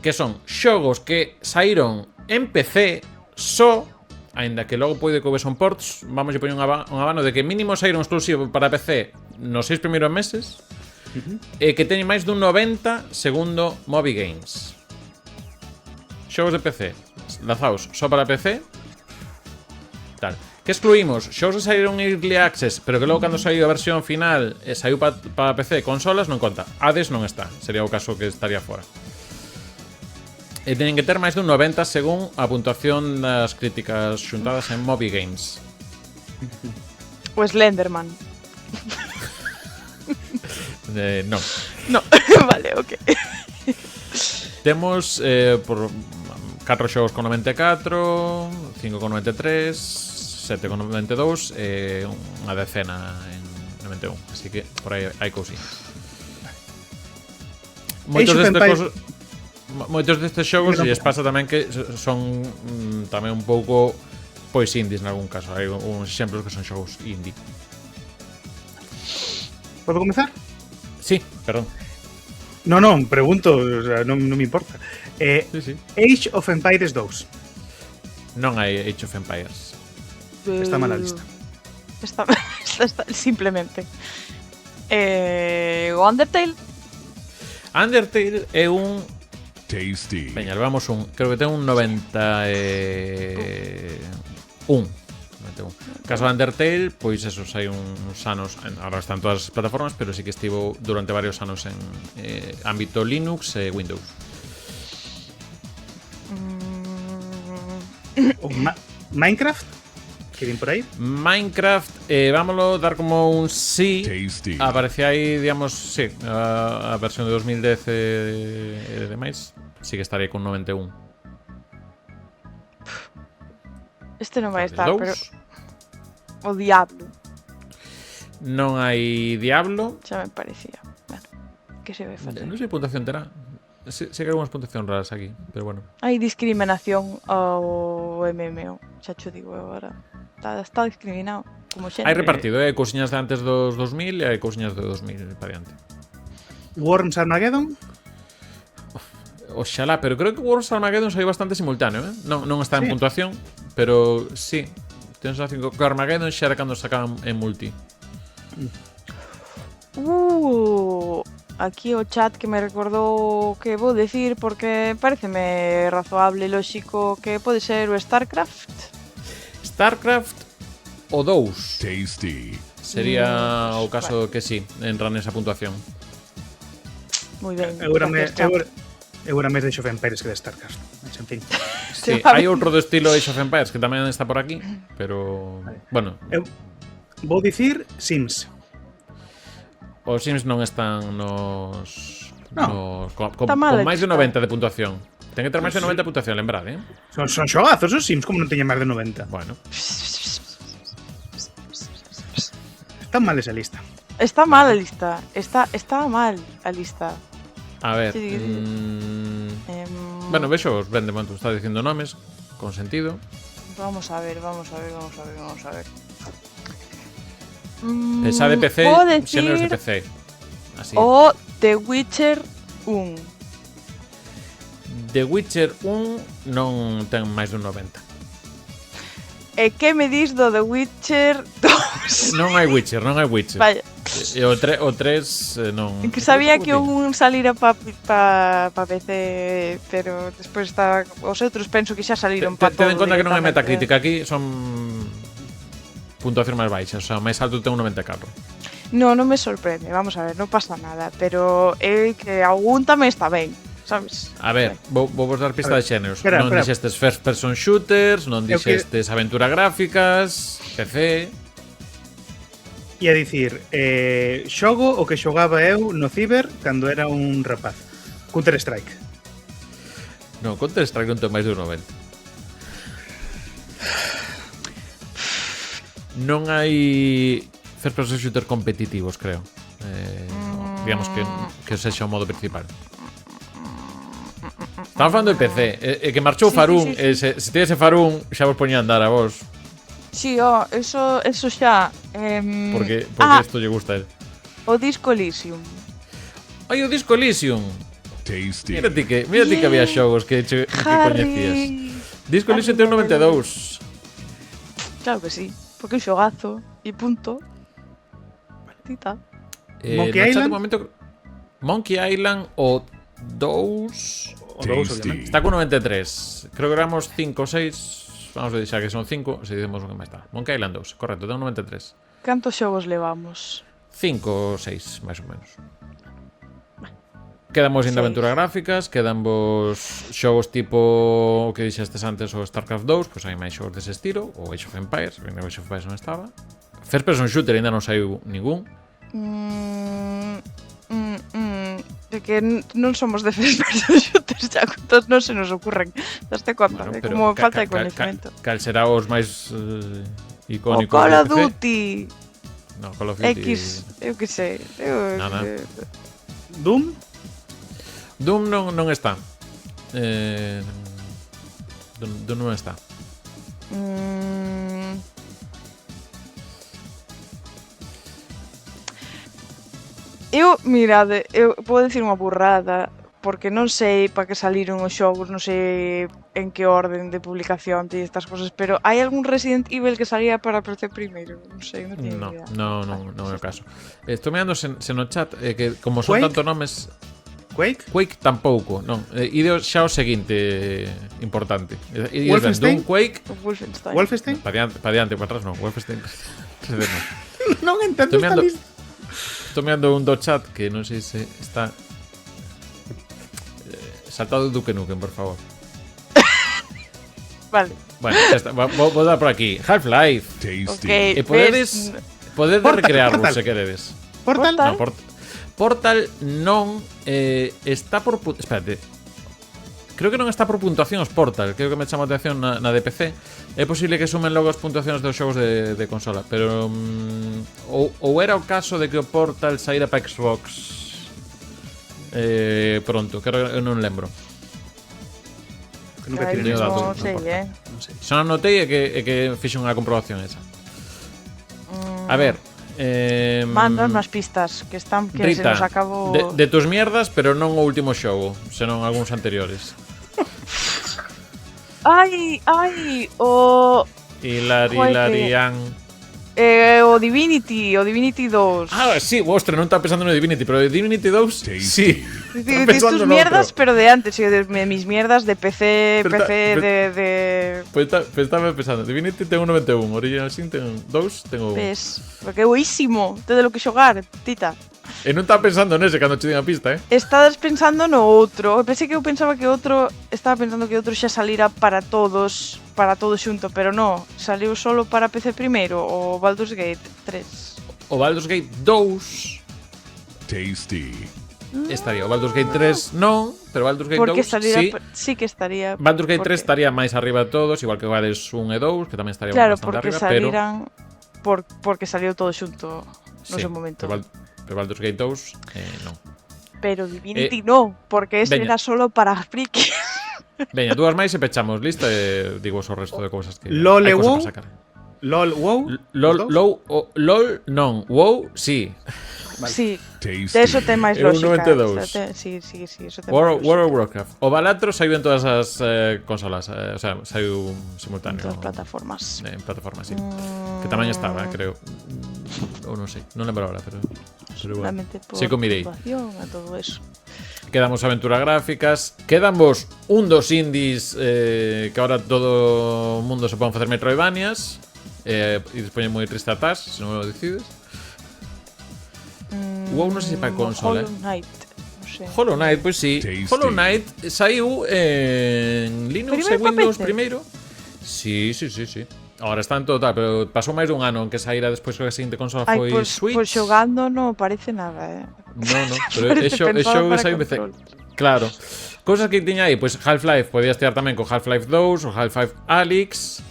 que son xogos que saíron en PC só, aínda que logo pode que hoube son ports. Vamos a poñer un abano de que mínimo saíron exclusivo para PC nos 6 primeiros meses, e que teñen máis dun 90 segundo Moby Games. Xogos de PC lanzados só para PC. Tal. Que excluímos? Xogos que saíron en Early Access, pero que logo cando saiu a versión final saiu para PC e consolas, non conta. Hades non está, sería o caso que estaría fora. E teñen que ter máis dun 90 según a puntuación das críticas xuntadas en Moby Games. O Slenderman. Non. No, vale, ok. Temos por 4 xogos con 94, 5 con 93, 7 con 92 e unha decena en 91. Así que por aí hai cousiñas. Moitos destes xogos e pasa tamén que son tamén un pouco pois indies nalgún caso. Hai uns exemplos que son xogos indie. Podo comezar? Sí, perdón. Non, pregunto, o sea, non me importa. Sí. Age of Empires 2. Non hai Age of Empires. Está mala lista. Está simplemente. O Undertale. Undertale é un... Tasty. Veña, vamos creo que ten un 91. Caso de Undertale, pois eso, hai uns anos, agora están todas as plataformas, pero sí que estivo durante varios anos en ámbito Linux e Windows. Minecraft? Que vin por aí? Minecraft, vámoslo dar como un sí. Tasty. Aparecía aí, digamos, sí, a versión de 2010 e demais. Sí que estaría con 91. Este non vai estar, Dous. pero o Diablo, Non hai Diablo. xa me parecía. Bueno, que se vai facer? Non sei puntuación terá. Sei que hai algunhas puntuacións raras aquí, pero bueno. Hai discriminación ao MMO, xa cho digo agora. Está discriminado como xénero. Hai repartido, hai cousiñas de antes dos 2000 e hai cousiñas de 2000 para diante. Worms Armageddon? Oxalá, pero creo que Worms Armageddon saiu bastante simultáneo, eh? Non está en Sí. puntuación, pero sí. Tens a 5 que Armageddon xa era cando sacaban en multi. Aquí o chat que me recordou que vou decir porque pareceme razoable e lóxico que pode ser o StarCraft. StarCraft o 2 Tasty. sería o caso que sí, entra nesa puntuación. Moi ben. Seguramente gracias, chat. de Age of Empires que de StarCraft. Mas, en fin. Sí, va hai ben. outro do estilo Age of Empires que tamén está por aquí, pero bueno, Eu vou dicir Sims. os Sims non están nos con Está mal máis de hecho. 90 de puntuación. Ten que ter máis de 90 de puntuación, lembrad, eh? Son xogazos os Sims, como non teñen máis de 90. Bueno, Tan mal esa lista. Está mal a lista. Está mal a lista. A ver. Sí. Bueno, vexo os vende momento, está dicindo nomes con sentido. Vamos a ver. Pensad de PC, Puedo xéneros de decir PC. Así. o The Witcher 1. The Witcher 1 non ten máis dun 90. E que me dis do The Witcher 2? Non hai Witcher. Vaya, E o 3 non. que sabía que un salira pa PC, pero despois está os outros penso que xa saliron pa todo. Ten en conta que non é directamente. Metacritic, aquí son puntuacións máis baixas, o sea, máis alto ten un 94. No, non me sorprende, vamos a ver, non pasa nada, pero é que algún tamén está ben, sabes? A ver, vou vos dar pista de xéneros. Espera. Non dixestes first person shooters, non Eu que- dixestes aventura gráficas, PC. E a dicir, xogo o que xogaba eu no Ciber cando era un rapaz. Counter Strike. Non, Counter Strike non ten máis dun 90. Non hai first person shooter competitivos, creo. Digamos que sexa o modo principal. Estamos falando de PC. E que marchou Sí, Farún. sí. Se tivese Farún, xa vos poñía a andar a vos. Sí, eso xa. Porque isto lle gusta a él. O Disco Elysium. Ai, o Disco Elysium. Tasty. Mira ti que había xogos que coñecías. Disco Elysium ten un 92. Claro que sí, porque é un xogazo e punto. Tita. Monkey No chat de Island? momento, Monkey Island o 2 O dous, obviamente. está con 93. Creo que éramos 5 ou 6. Vamos a deixar que son 5, se dicemos o que máis está. Monkey Island 2, correcto, ten un 93. Cantos xogos levamos? 5 ou 6, máis ou menos. Quedan vos Seis. de aventura gráficas, quedan vos xogos tipo o que dixestes antes o StarCraft 2, pois hai máis xogos dese estilo, ou Age of Empires, o Age of Empires non estaba. First person shooter ainda non saiu ningún. De que non somos de first person shooters, xa contos non se nos ocurren. Daste conta, Bueno, é pero como falta de coñecemento. Cal será os máis O icónicos Call of de PC? Duty No, Call of Duty. X, eu que sei. Nada. Doom? Doom non está. Doom non está. Mirade, eu vou dicir unha burrada, porque non sei para que saliron os xogos, non sei en que orden de publicación e estas cosas, pero hai algún Resident Evil que salía para PC primeiro, non sei, non teño idea. Non é o caso. Estou mirando se no chat que como son Quake? tantos nomes, Quake? Quake tampouco, non. Ide xa o seguinte importante. Ides ben, Wolfenstein? Doom, Quake, O Wolfenstein. Wolfenstein? pa diante, pa atrás non, Wolfenstein. Non entendo esta Estou lista. Estou mirando un do chat que non sei se está saltado Duke Nukem, por favor. Vale. Bueno, xa está. Vou dar por aquí. Half-Life. Tasty. Ok. E podedes Portal, recrearvos Portal. se queredes. Portal? Portal. No, Portal non está por espérate. Creo que non está por puntuación os Portal. Creo que me chama a atención na de PC. É posible que sumen logo as puntuacións dos xogos de consola, pero ou era o caso de que o Portal saíra para Xbox pronto, que eu non lembro. Que nunca Ai, tirei Teño datos, non sei, Portal. Non sei. Só anotei e que fixo unha comprobación esa. A ver, Mandan as pistas que están que se Rita, nos acabou. de tus mierdas, pero non o último xogo, senón algúns anteriores. Ai, o Hilarian. o Divinity 2. Ah, sí, ostra, non estaba pensando no Divinity, pero Divinity 2, Tasty. sí. De pensando tus no mierdas, outro. pero de antes, de mis mierdas de PC, Pero de Pues estaba pensando, Divinity ten un 91, Original Sin ten 2, tengo 1. PES. Porque é boísimo, todo lo que xogar, tita. E non estaba pensando nese cando che din a pista, Estás pensando no outro. Pensei que eu pensaba que outro, estaba pensando que outro xa salira para todos xunto, pero no, saliu solo para PC primeiro o Baldur's Gate 3. O Baldur's Gate 2 Tasty. estaría, o Baldur's Gate 3 non, pero Baldur's Gate Porque 2 salira, sí. sí que estaría. Baldur's Gate 3 porque- estaría máis arriba de todos, igual que Hades 1 e 2, que tamén estaría Claro, bastante porque arriba, pero saliran porque saliu todo xunto. no seu momento. Pero Baldur's Gate 2, non. Pero Divinity no, porque ese veña. era solo para friki. Veña, dúas máis e pechamos lista e digo o resto de cousas que LOL hai e cosas WoW? para sacar. LOL, WoW. LOL non, WoW sí. Sí, Tasty. de eso ten máis É un lógica. 92. Sí, eso ten máis World lógica. of Warcraft. O Balatro saiu en todas as consolas, o sea, saiu simultáneo. En todas as plataformas. En plataformas, sí. Que tamén estaba, creo. Ou non sei, non lembro ahora, pero bueno. Seguramente por Sí que o mirei. situación e todo eso. Quedamos aventuras gráficas. Quedamos un dos indies que ahora todo o mundo se poden facer Metroidvanias. E despoñe moi triste atrás, se non o decides. WoW non sei se para consola. Hollow Knight. Non sei. Hollow Knight, pois sí. Tasty. Hollow Knight saiu en Linux e Primeiro pa Windows PC. primeiro. Sí. Ahora está en todo tal, pero pasou máis dun ano en que saíra despois que a seguinte consola Ai, foi Switch. pues xogando non parece nada, No, pero Parece eso pensado para saiu en PC. control. Claro. Cousas que tiña aí, pois Half-Life, podías tirar tamén con Half-Life 2 ou Half-Life Alyx.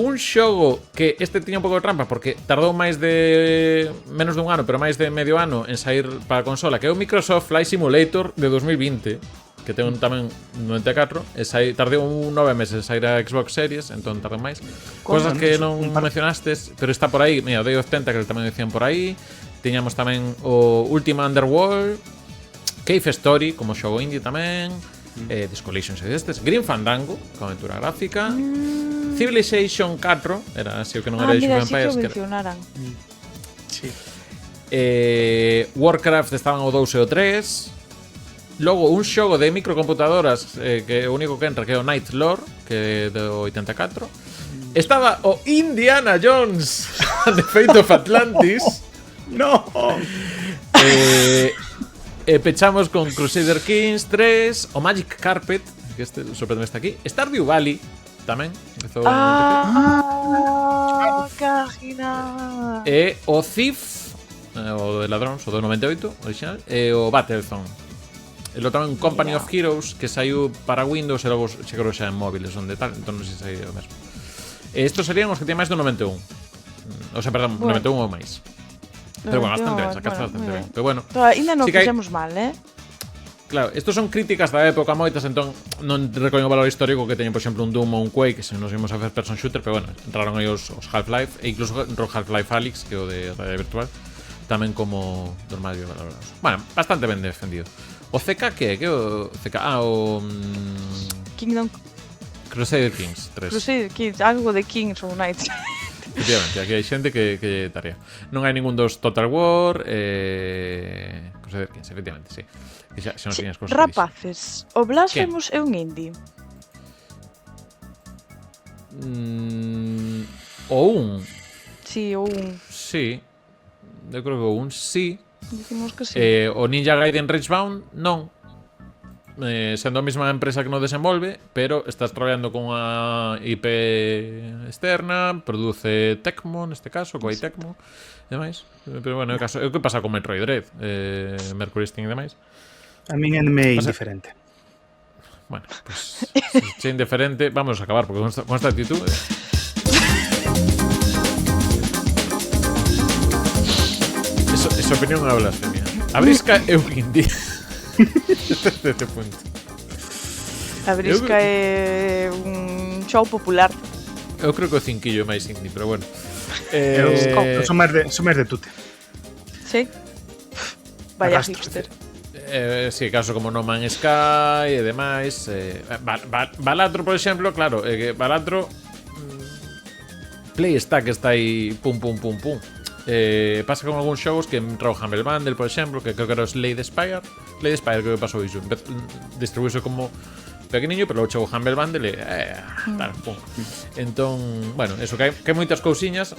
Un xogo que este tiña un pouco de trampa porque tardou máis de menos dun ano, pero máis de medio ano en sair para a consola, que é o Microsoft Flight Simulator de 2020, que ten tamén 94, e tardou 9 meses en sair a Xbox Series, entón tardou máis. Cosas que non mencionastes, pero está por aí, mira, Day of Tentacle tamén decían por aí. Tiñamos tamén o Ultima Underworld, Cave Story, como xogo indie tamén, Discollision e destes, Grim Fandango, con aventura gráfica, Civilization 4, era así o que non era Age mira, of sí que Empires, o que era, mencionaran. Sí. Warcraft estaban o 2 e o 3. Logo un xogo de microcomputadoras que o único que entra que é o Night Lore, que é do 84. Estaba o Indiana Jones and the Fate of Atlantis. No. Pechamos con Crusader Kings 3, o Magic Carpet, que este sorprende está aquí. Stardew Valley tamén empezou Cágina. e o Thief, o de ladróns, o do 98 original, e o Battlezone. E lo tamén Company of Heroes, que saiu para Windows e logo se creo xa en móviles onde tal, entón non sei se saiu o mesmo. E estos serían os que tienen máis do 91. O sea, perdón, Bueno. 91 ou máis. Pero bueno, bastante ben, sacaste bastante ben. Pero bueno, Ainda non sí que hai- fixemos mal, claro, estos son críticas da época moitas, entón non recoño o valor histórico que teñen, por exemplo, un Doom ou un Quake, que se nos vimos a facer person shooter, pero bueno, entraron aí os Half-Life, e incluso entrou Half-Life Alyx, que é o de realidade virtual, tamén como normal e valorados. Bueno, bastante ben defendido. O CK que é? Que é o CK? O Kingdom Crusader Kings 3. Crusader Kings, algo de Kings ou Knights. Efectivamente, aquí hai xente que tarea. Non hai ningún dos Total War, Crusader Kings, efectivamente, sí. Que xa non tiñas cosas. Rapaces, o Blasphemous é un indie. O un, Si, ou un. sí. Eu creo que o un sí. Dicimos que sí. O Ninja Gaiden Reachbound non. Sendo a mesma empresa que non desenvolve, pero estás traballando con a IP externa, produce Tecmo neste caso, coa Tecmo e demais. Pero bueno, é o que pasa con Metroid Dread, Mercury Steam e demais. A min é Pasa- indiferente. Bueno, pues se é indiferente, vamos a acabar porque con esta actitud esa opinión é a blasfemia. A brisca é un indie. Este punto. A brisca é un show popular. Eu creo que o cinquillo é máis indie, pero bueno. Eu son máis de tute. Sí? Vaya Arrastro. hipster. Si, caso como No Man's Sky e demais. Balatro, por exemplo, claro, Balatro Playstack está aí pum pum pum pum. Pasa con algúns xogos que entrou Humble Bundle, por exemplo, que creo que era o Slade Spire. Slade Spire creo que pasou iso. Distribuíse como pequeniño, pero logo chegou Humble Bundle e tal, pum. Entón, bueno, eso que hai moitas cousiñas.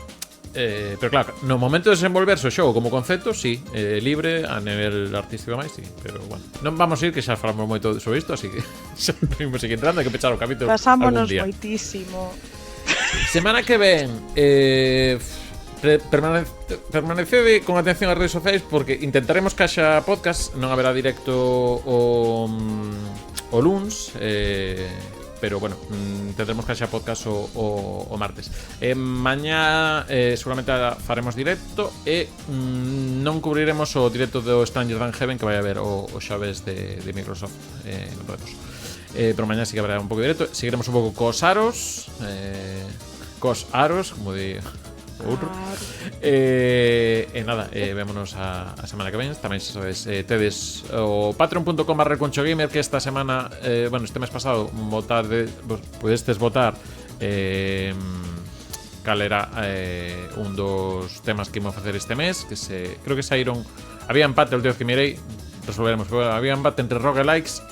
Pero claro, no momento de desenvolverse o xogo como concepto, sí, libre a nivel artístico máis, sí, pero bueno, non vamos a ir que xa falamos moito sobre isto, así que xa vimos seguir entrando, hai que pechar o capítulo Pasámonos algún día. moitísimo. Semana que ven, permanecede con atención ás redes sociais porque intentaremos que haxa podcast, non haberá directo o luns, pero bueno, tendremos caixa podcast o martes. Mañá seguramente faremos directo e non cubriremos o directo do Stranger Than Heaven que vai haber o xoves de Microsoft, non podemos. Pero mañá sí que habrá un pouco de directo. Seguiremos un pouco cos aros, como di outro. E nada, vémonos a semana que ven. Tamén sabes, tedes o patreon.com/recunchogamer, que esta semana, bueno, este mes pasado podestes votar cal era un dos temas que imos facer este mes, que creo que saíron, había empate, o último que mirei, resolveremos, pero había empate entre roguelikes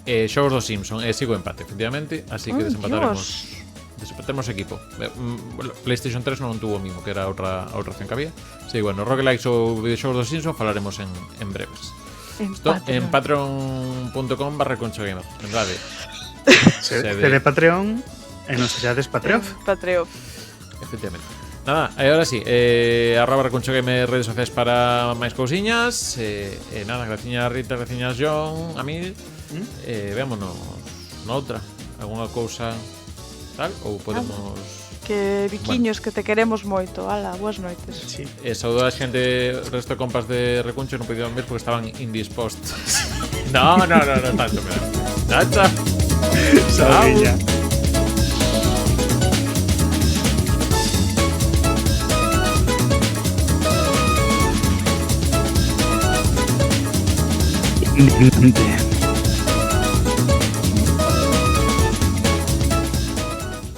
xogos dos Simpson, sigo empate, efectivamente, así que desempataremos. Desempataremos equipo. PlayStation 3 non tuvo o mismo, que era outra opción que había. Sí, bueno, roguelikes ou videoxogos dos Simpson falaremos en breves. En patreon.com/recunchogamer. Verdade. Sede Patreon e non sexades Patreon. Patreon. Efectivamente. Nada, ahora sí, @recunchogamer redes sociais para máis cousiñas. Nada, graciñas Rita, graciñas John, a mí. Vémonos noutra. Alguna cousa tal, ou podemos... Que biquiños, que te queremos moito. Ala, boas noites. Sí. Saudar a xente, o resto de compas de Recuncho non pudieron ver porque estaban indispostos. No, tanto, Chao. Saudilla. Indignante.